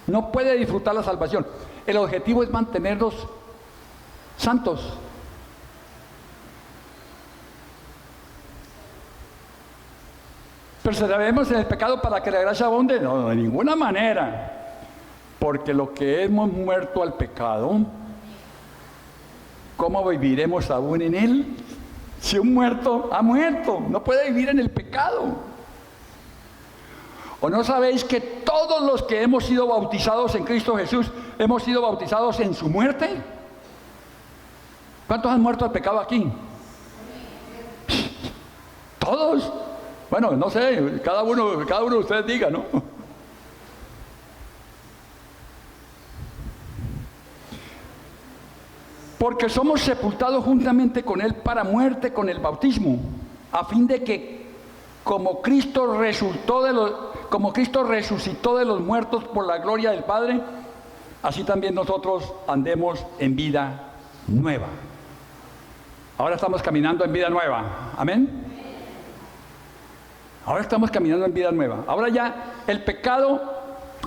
No puede disfrutar la salvación. El objetivo es mantenerlos santos. ¿Perseveraremos en el pecado para que la gracia abunde? No, de ninguna manera. Porque lo que hemos muerto al pecado, ¿cómo viviremos aún en él? Si un muerto ha muerto, no puede vivir en el pecado. ¿O no sabéis que todos los que hemos sido bautizados en Cristo Jesús hemos sido bautizados en su muerte? ¿Cuántos han muerto al pecado aquí? ¿Todos? Bueno, no sé, cada uno de ustedes diga, ¿no? Porque somos sepultados juntamente con Él para muerte con el bautismo, a fin de que como Cristo resucitó de los muertos por la gloria del Padre, así también nosotros andemos en vida nueva. Ahora estamos caminando en vida nueva. Amén. Ahora estamos caminando en vida nueva. Ahora ya el pecado...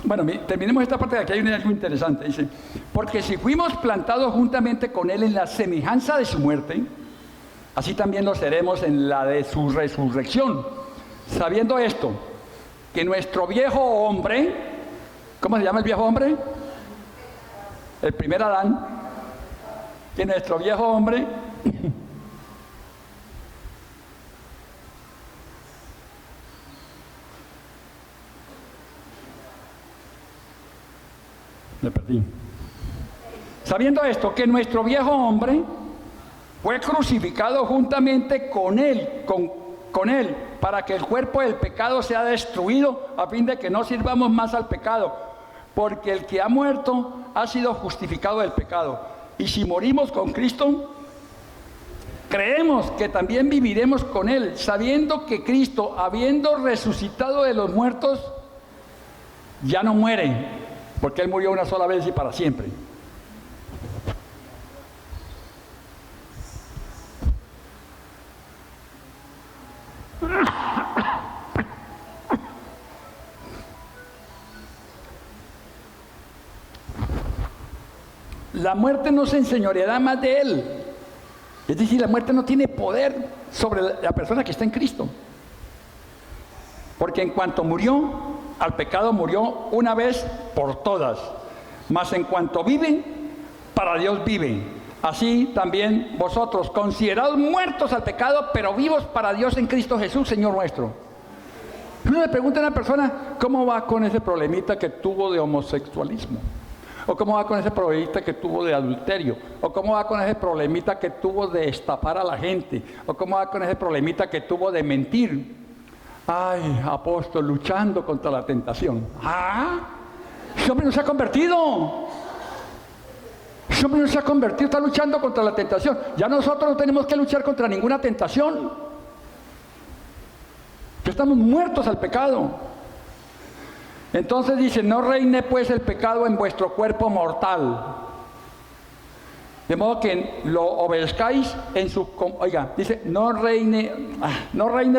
Bueno, terminemos esta parte de aquí, hay algo interesante. Dice, porque si fuimos plantados juntamente con Él en la semejanza de su muerte, así también lo seremos en la de su resurrección. Sabiendo esto, que nuestro viejo hombre, ¿cómo se llama el viejo hombre? El primer Adán. Que nuestro viejo hombre me perdí. Sabiendo esto, que nuestro viejo hombre fue crucificado juntamente con él, con él, para que el cuerpo del pecado sea destruido, a fin de que no sirvamos más al pecado, porque el que ha muerto ha sido justificado del pecado. Y si morimos con Cristo, creemos que también viviremos con Él, sabiendo que Cristo, habiendo resucitado de los muertos, ya no muere, porque Él murió una sola vez y para siempre. La muerte no se enseñoreará más de Él. Es decir, la muerte no tiene poder sobre la persona que está en Cristo. Porque en cuanto murió, al pecado murió una vez por todas. Mas en cuanto vive, para Dios vive. Así también vosotros, considerados muertos al pecado, pero vivos para Dios en Cristo Jesús, Señor nuestro. Uno le pregunta a una persona, ¿cómo va con ese problemita que tuvo de homosexualismo? ¿O cómo va con ese problemita que tuvo de adulterio? ¿O cómo va con ese problemita que tuvo de estafar a la gente? ¿O cómo va con ese problemita que tuvo de mentir? Ay, apóstol, luchando contra la tentación. ¡Ah! Ese hombre no se ha convertido. Ese hombre no se ha convertido, está luchando contra la tentación. Ya nosotros no tenemos que luchar contra ninguna tentación. Ya estamos muertos al pecado. Entonces dice, no reine pues el pecado en vuestro cuerpo mortal. De modo que lo obedezcáis en su... Oiga, dice, no reine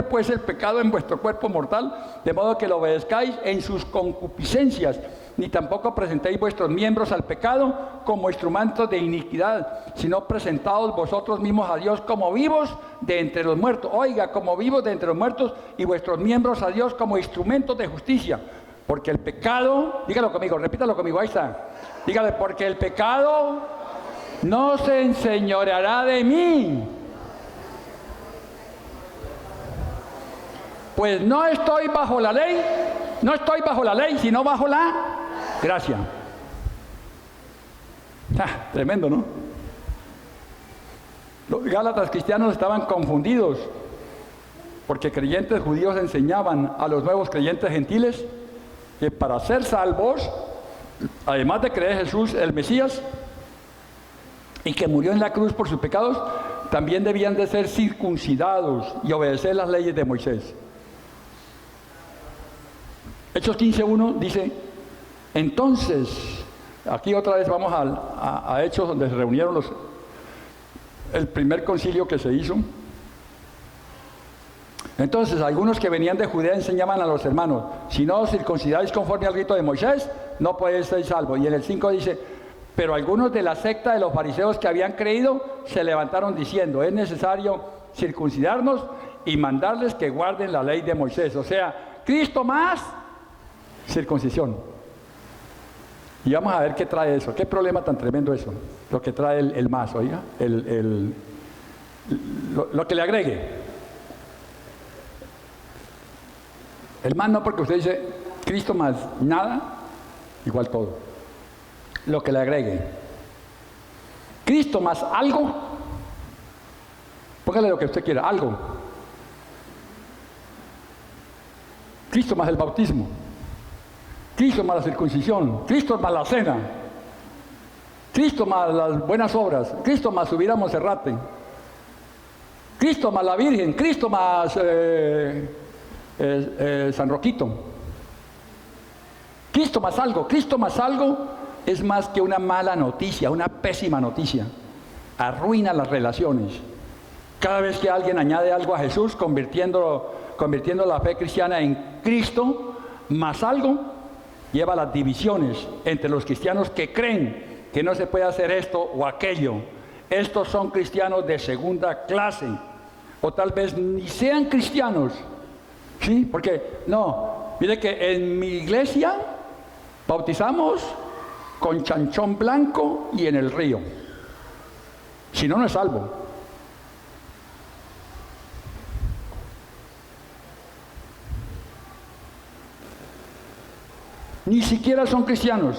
pues el pecado en vuestro cuerpo mortal, de modo que lo obedezcáis en sus concupiscencias, ni tampoco presentéis vuestros miembros al pecado como instrumentos de iniquidad, sino presentaos vosotros mismos a Dios como vivos de entre los muertos. Oiga, como vivos de entre los muertos, y vuestros miembros a Dios como instrumentos de justicia. Porque el pecado, dígalo conmigo, repítalo conmigo, ahí está. Dígale, porque el pecado no se enseñoreará de mí. Pues no estoy bajo la ley, sino bajo la gracia. Tremendo, ¿no? Los gálatas cristianos estaban confundidos, porque creyentes judíos enseñaban a los nuevos creyentes gentiles que para ser salvos, además de creer en Jesús, el Mesías, y que murió en la cruz por sus pecados, también debían de ser circuncidados y obedecer las leyes de Moisés. Hechos 15:1 dice, entonces, aquí otra vez vamos a Hechos, donde se reunieron el primer concilio que se hizo. Entonces, algunos que venían de Judea enseñaban a los hermanos, si no os circuncidáis conforme al rito de Moisés, no podéis ser salvos. Y en el 5 dice, pero algunos de la secta de los fariseos que habían creído se levantaron diciendo, es necesario circuncidarnos y mandarles que guarden la ley de Moisés. O sea, Cristo más circuncisión. Y vamos a ver qué trae eso. Qué problema tan tremendo eso. Lo que trae el más, oiga. Lo que le agregue. El más no, porque usted dice, Cristo más nada, igual todo. Lo que le agregue. Cristo más algo, póngale lo que usted quiera, algo. Cristo más el bautismo. Cristo más la circuncisión. Cristo más la cena. Cristo más las buenas obras. Cristo más subir a Monserrate. Cristo más la Virgen. Cristo más San Roquito. Cristo más algo. Cristo más algo es más que una mala noticia, una pésima noticia. Arruina las relaciones. Cada vez que alguien añade algo a Jesús, convirtiendo la fe cristiana en Cristo más algo, lleva a las divisiones entre los cristianos que creen que no se puede hacer esto o aquello. Estos son cristianos de segunda clase, o tal vez ni sean cristianos, ¿sí? Porque, no, mire que en mi iglesia bautizamos con chanchón blanco y en el río. Si no, no es salvo. Ni siquiera son cristianos.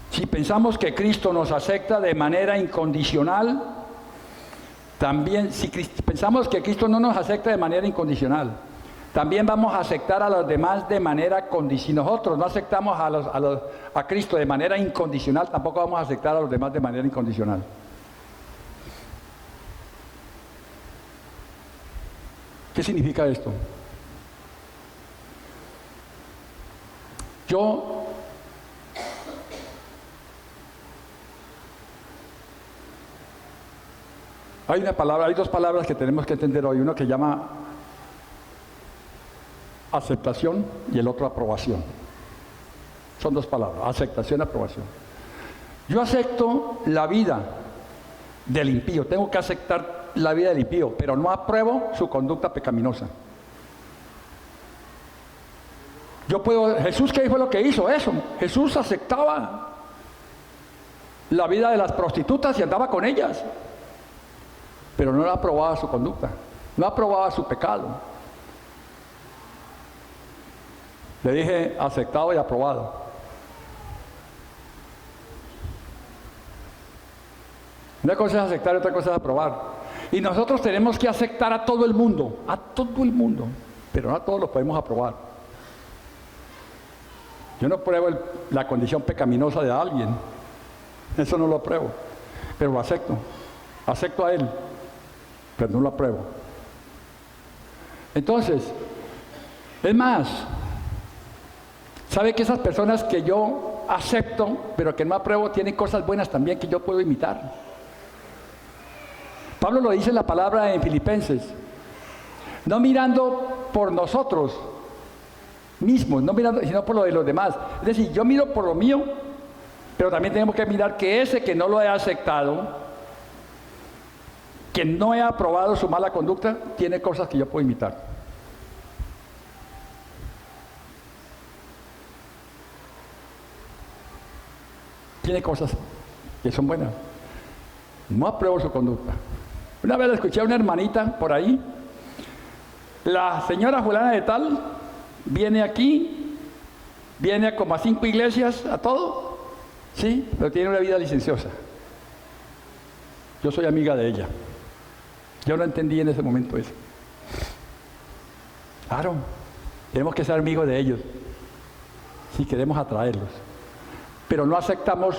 Si pensamos que Cristo nos acepta de manera incondicional, también, si pensamos que Cristo no nos acepta de manera incondicional, también vamos a aceptar a los demás de manera condicional. Nosotros no aceptamos a Cristo de manera incondicional, tampoco vamos a aceptar a los demás de manera incondicional. ¿Qué significa esto? Hay dos palabras que tenemos que entender hoy. Uno que llama aceptación y el otro aprobación. Son dos palabras, aceptación y aprobación. Yo acepto la vida del impío, tengo que aceptar la vida del impío, pero no apruebo su conducta pecaminosa. Jesús, ¿qué fue lo que hizo? Eso. Jesús aceptaba la vida de las prostitutas y andaba con ellas, pero no aprobaba su conducta, no aprobaba su pecado. Le dije aceptado y aprobado. Una cosa es aceptar y otra cosa es aprobar. Y nosotros tenemos que aceptar a todo el mundo, pero no a todos los podemos aprobar. Yo no pruebo la condición pecaminosa de alguien, eso no lo apruebo, pero lo acepto. Acepto a él, pero no lo apruebo. Entonces, es más, ¿sabe que esas personas que yo acepto, pero que no apruebo, tienen cosas buenas también que yo puedo imitar? Pablo lo dice en la palabra en Filipenses, no mirando por nosotros mismos, no mirando, sino por lo de los demás. Es decir, yo miro por lo mío, pero también tenemos que mirar que ese que no lo he aceptado, que no he aprobado su mala conducta, tiene cosas que yo puedo imitar. Tiene cosas que son buenas. No apruebo su conducta. Una vez escuché a una hermanita por ahí, la señora fulana de tal viene aquí, viene como a 5 iglesias, a todo, sí, pero tiene una vida licenciosa. Yo soy amiga de ella. Yo no entendí en ese momento eso. Claro, tenemos que ser amigos de ellos si queremos atraerlos. Pero no aceptamos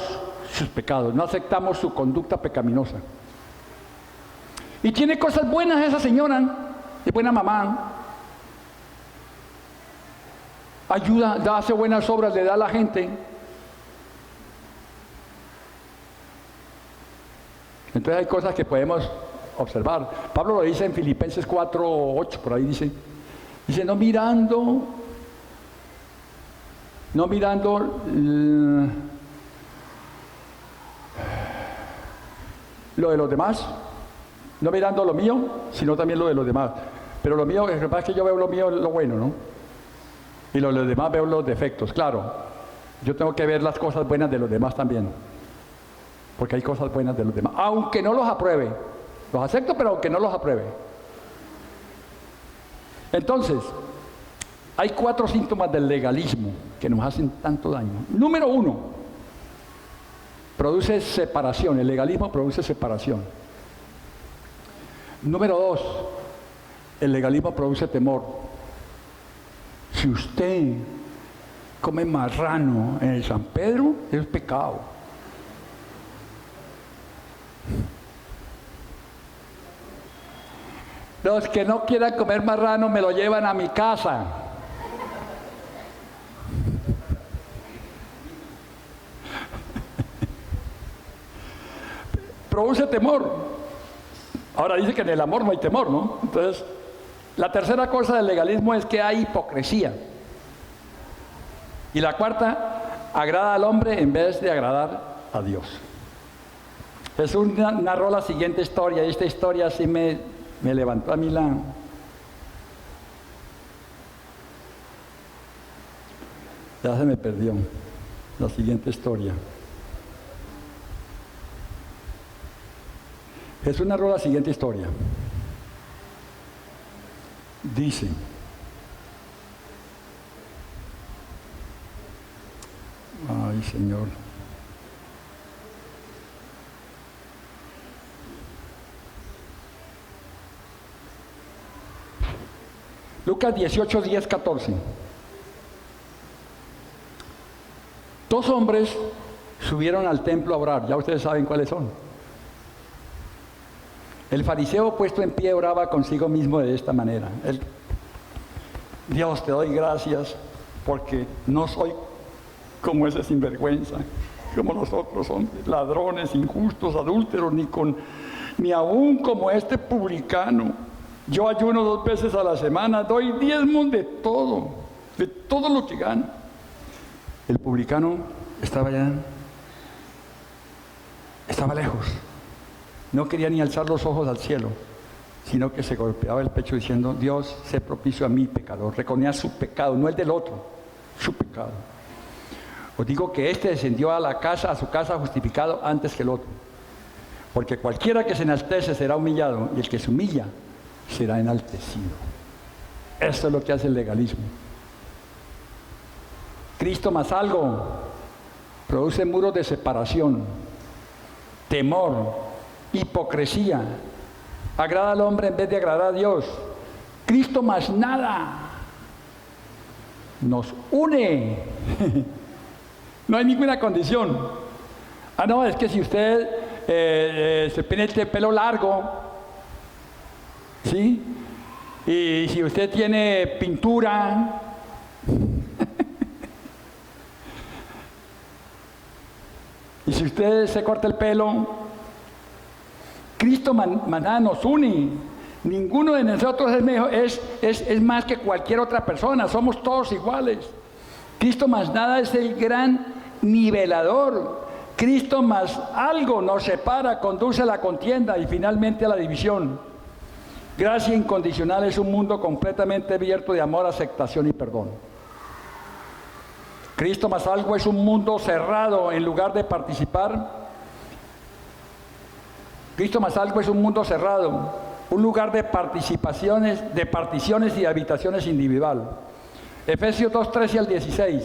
sus pecados, no aceptamos su conducta pecaminosa. Y tiene cosas buenas esa señora, es buena mamá. Ayuda, hace buenas obras, le da a la gente. Entonces hay cosas que podemos observar. Pablo lo dice en Filipenses 4:8, por ahí dice, no mirando lo de los demás, no mirando lo mío, sino también lo de los demás. Pero lo mío, lo que pasa es que yo veo lo mío, lo bueno, ¿no? Y lo de los demás veo los defectos, claro. Yo tengo que ver las cosas buenas de los demás también. Porque hay cosas buenas de los demás. Aunque no los apruebe. Los acepto, pero aunque no los apruebe. Entonces, Hay 4 síntomas del legalismo que nos hacen tanto daño. Número 1, produce separación. El legalismo produce separación. Número 2, el legalismo produce temor. Si usted come marrano en el San Pedro, es pecado. Los que no quieran comer marrano me lo llevan a mi casa. Produce temor. Ahora dice que en el amor no hay temor, ¿no? Entonces, la tercera cosa del legalismo es que hay hipocresía. Y la cuarta, agrada al hombre en vez de agradar a Dios. Jesús narró la siguiente historia, y esta historia sí me levantó a mí ya se me perdió la siguiente historia. Jesús narró la siguiente historia. Dice: ay, Señor. Lucas 18, 10, 14. 2 hombres subieron al templo a orar. Ya ustedes saben cuáles son. El fariseo puesto en pie oraba consigo mismo de esta manera: Dios, te doy gracias porque no soy como ese sinvergüenza, como los otros hombres, ladrones, injustos, adúlteros, ni aún como este publicano. Yo ayuno 2 veces a la semana, doy diezmos de todo lo que gano. El publicano estaba lejos. No quería ni alzar los ojos al cielo, sino que se golpeaba el pecho diciendo: Dios, sé propicio a mí, pecador. Reconocía su pecado, no el del otro, su pecado. Os digo que este descendió a su casa justificado antes que el otro. Porque cualquiera que se enaltece será humillado, y el que se humilla será enaltecido. Esto es lo que hace el legalismo. Cristo más algo produce muros de separación, temor, hipocresía, agrada al hombre en vez de agradar a Dios. Cristo más nada nos une. No hay ninguna condición. No, es que si usted se tiene el pelo largo, ¿sí? Y si usted tiene pintura, y si usted se corta el pelo, Cristo maná nos une. Ninguno de nosotros es más que cualquier otra persona. Somos todos iguales. Cristo más nada es el gran nivelador. Cristo más algo nos separa, conduce a la contienda y finalmente a la división. Gracia incondicional es un mundo completamente abierto de amor, aceptación y perdón. Cristo más algo es un mundo cerrado en lugar de participar. Cristo más algo es un mundo cerrado, un lugar de participaciones, de particiones y habitaciones individual. Efesios 2, 13 al 16.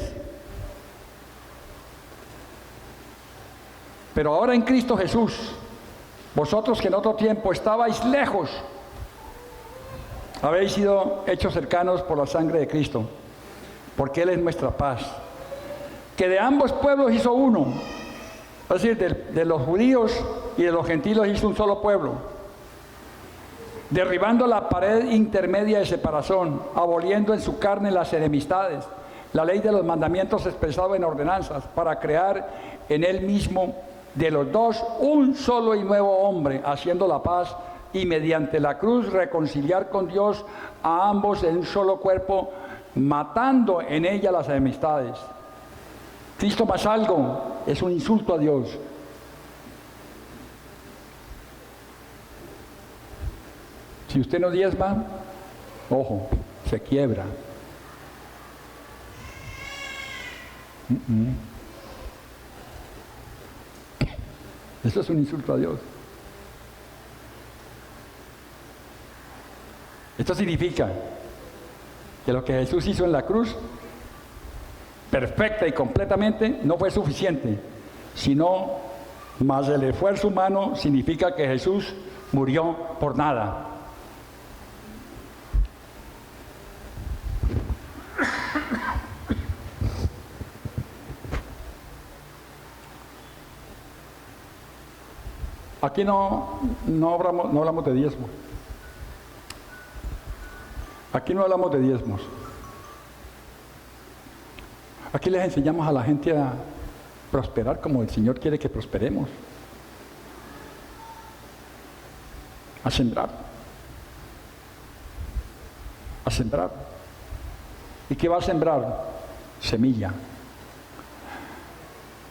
Pero ahora en Cristo Jesús, vosotros que en otro tiempo estabais lejos, habéis sido hechos cercanos por la sangre de Cristo, porque Él es nuestra paz, que de ambos pueblos hizo uno. Es decir, de los judíos y de los gentiles hizo un solo pueblo, derribando la pared intermedia de separación, aboliendo en su carne las enemistades, la ley de los mandamientos expresado en ordenanzas, para crear en él mismo de los dos un solo y nuevo hombre, haciendo la paz, y mediante la cruz reconciliar con Dios a ambos en un solo cuerpo, matando en ella las enemistades. Cristo más algo es un insulto a Dios. Si usted no diezma, ojo, se quiebra. Eso es un insulto a Dios. Esto significa que lo que Jesús hizo en la cruz, perfecta y completamente, no fue suficiente, sino más el esfuerzo humano significa que Jesús murió por nada. Aquí no hablamos de diezmos. Aquí no hablamos de diezmos. Aquí les enseñamos a la gente a prosperar como el Señor quiere que prosperemos. A sembrar. A sembrar. ¿Y qué va a sembrar? Semilla.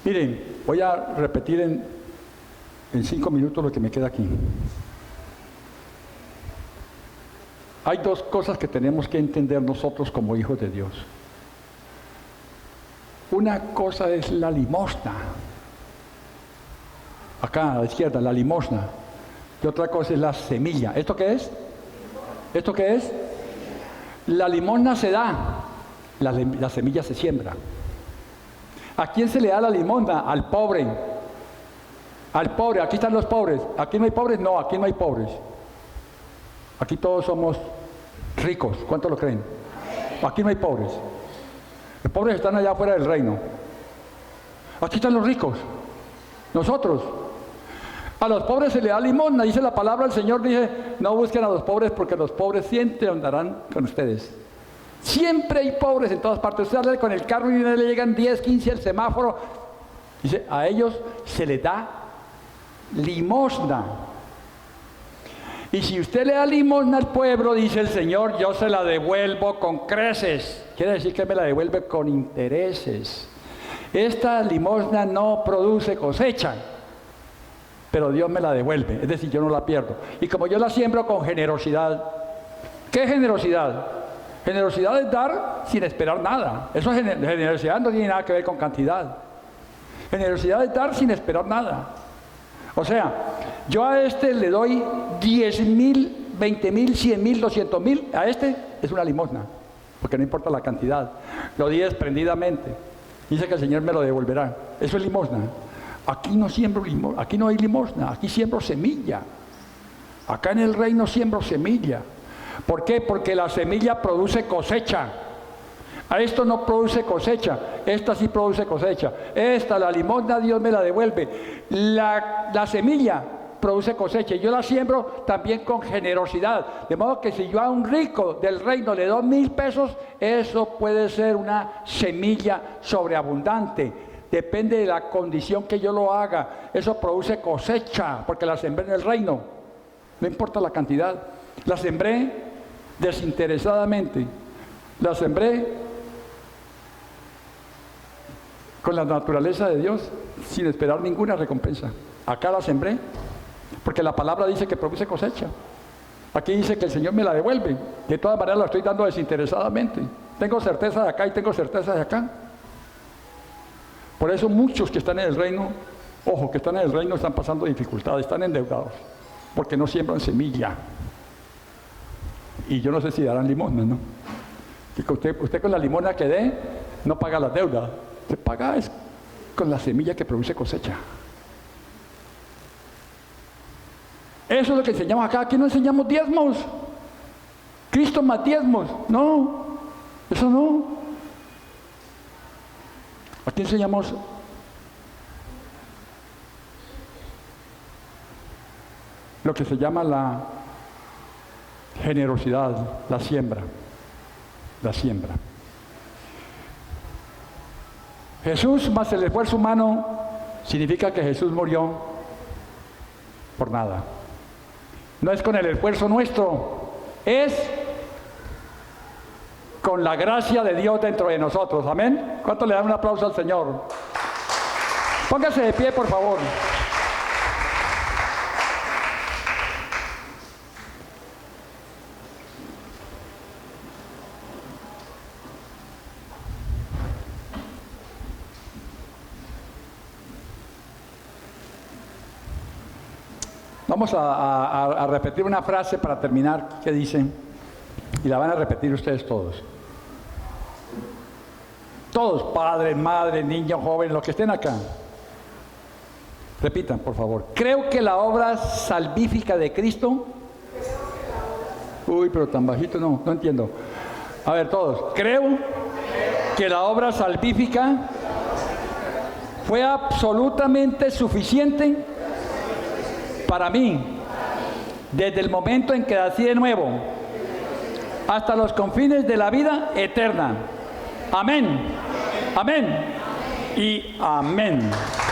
Miren, voy a repetir en 5 minutos lo que me queda aquí. Hay dos cosas que tenemos que entender nosotros como hijos de Dios. Una cosa es la limosna. Acá a la izquierda, la limosna. Y otra cosa es la semilla. ¿Esto qué es? ¿Esto qué es? La limosna se da, la semilla se siembra. ¿A quién se le da la limosna? Al pobre. Al pobre, aquí están los pobres. ¿Aquí no hay pobres? No, aquí no hay pobres. Aquí todos somos ricos. ¿Cuántos lo creen? Aquí no hay pobres. Los pobres están allá afuera del reino. Aquí están los ricos. Nosotros. A los pobres se le da limosna. Dice la palabra del Señor, dice, no busquen a los pobres porque los pobres siempre andarán con ustedes. Siempre hay pobres en todas partes. Usted sale con el carro y le llegan 10, 15 al semáforo. Dice, a ellos se les da limosna. Y si usted le da limosna al pueblo, dice el Señor, yo se la devuelvo con creces. Quiere decir que me la devuelve con intereses. Esta limosna no produce cosecha, pero Dios me la devuelve. Es decir, yo no la pierdo. Y como yo la siembro con generosidad. ¿Qué es generosidad? Generosidad es dar sin esperar nada. Eso es generosidad, no tiene nada que ver con cantidad. Generosidad es dar sin esperar nada. O sea, yo a este le doy 10,000, 20,000, 100,000, 200,000. A este es una limosna, porque no importa la cantidad. Lo di desprendidamente. Dice que el Señor me lo devolverá. Eso es limosna. Aquí no siembro limosna, aquí no hay limosna, aquí siembro semilla. Acá en el reino siembro semilla. ¿Por qué? Porque la semilla produce cosecha. A esto no produce cosecha, esta sí produce cosecha. Esta, la limosna, Dios me la devuelve. La semilla produce cosecha y yo la siembro también con generosidad. De modo que si yo a un rico del reino le doy 1,000 pesos, eso puede ser una semilla sobreabundante. Depende de la condición que yo lo haga. Eso produce cosecha, porque la sembré en el reino. No importa la cantidad. La sembré desinteresadamente. La sembré con la naturaleza de Dios, sin esperar ninguna recompensa. Acá la sembré, porque la palabra dice que produce cosecha. Aquí dice que el Señor me la devuelve. De todas maneras la estoy dando desinteresadamente. Tengo certeza de acá y tengo certeza de acá. Por eso muchos que están en el reino, ojo, que están en el reino están pasando dificultades, están endeudados, porque no siembran semilla. Y yo no sé si darán limosna, ¿no? Que usted con la limosna que dé, no paga la deuda. Se paga es con la semilla que produce cosecha. Eso es lo que enseñamos acá. Aquí no enseñamos diezmos. Cristo más diezmos. No, eso no. Aquí enseñamos lo que se llama la generosidad, la siembra. La siembra. Jesús más el esfuerzo humano significa que Jesús murió por nada. No es con el esfuerzo nuestro, es con la gracia de Dios dentro de nosotros. ¿Amén? ¿Cuánto le dan un aplauso al Señor? Póngase de pie, por favor. Vamos a repetir una frase para terminar que dice, y la van a repetir ustedes todos. Todos, padres, madres, niños, jóvenes, los que estén acá. Repitan, por favor. Creo que la obra salvífica de Cristo... Uy, pero tan bajito no entiendo. A ver, todos. Creo que la obra salvífica fue absolutamente suficiente para mí, desde el momento en que nací de nuevo, hasta los confines de la vida eterna. Amén. Amén. Y amén.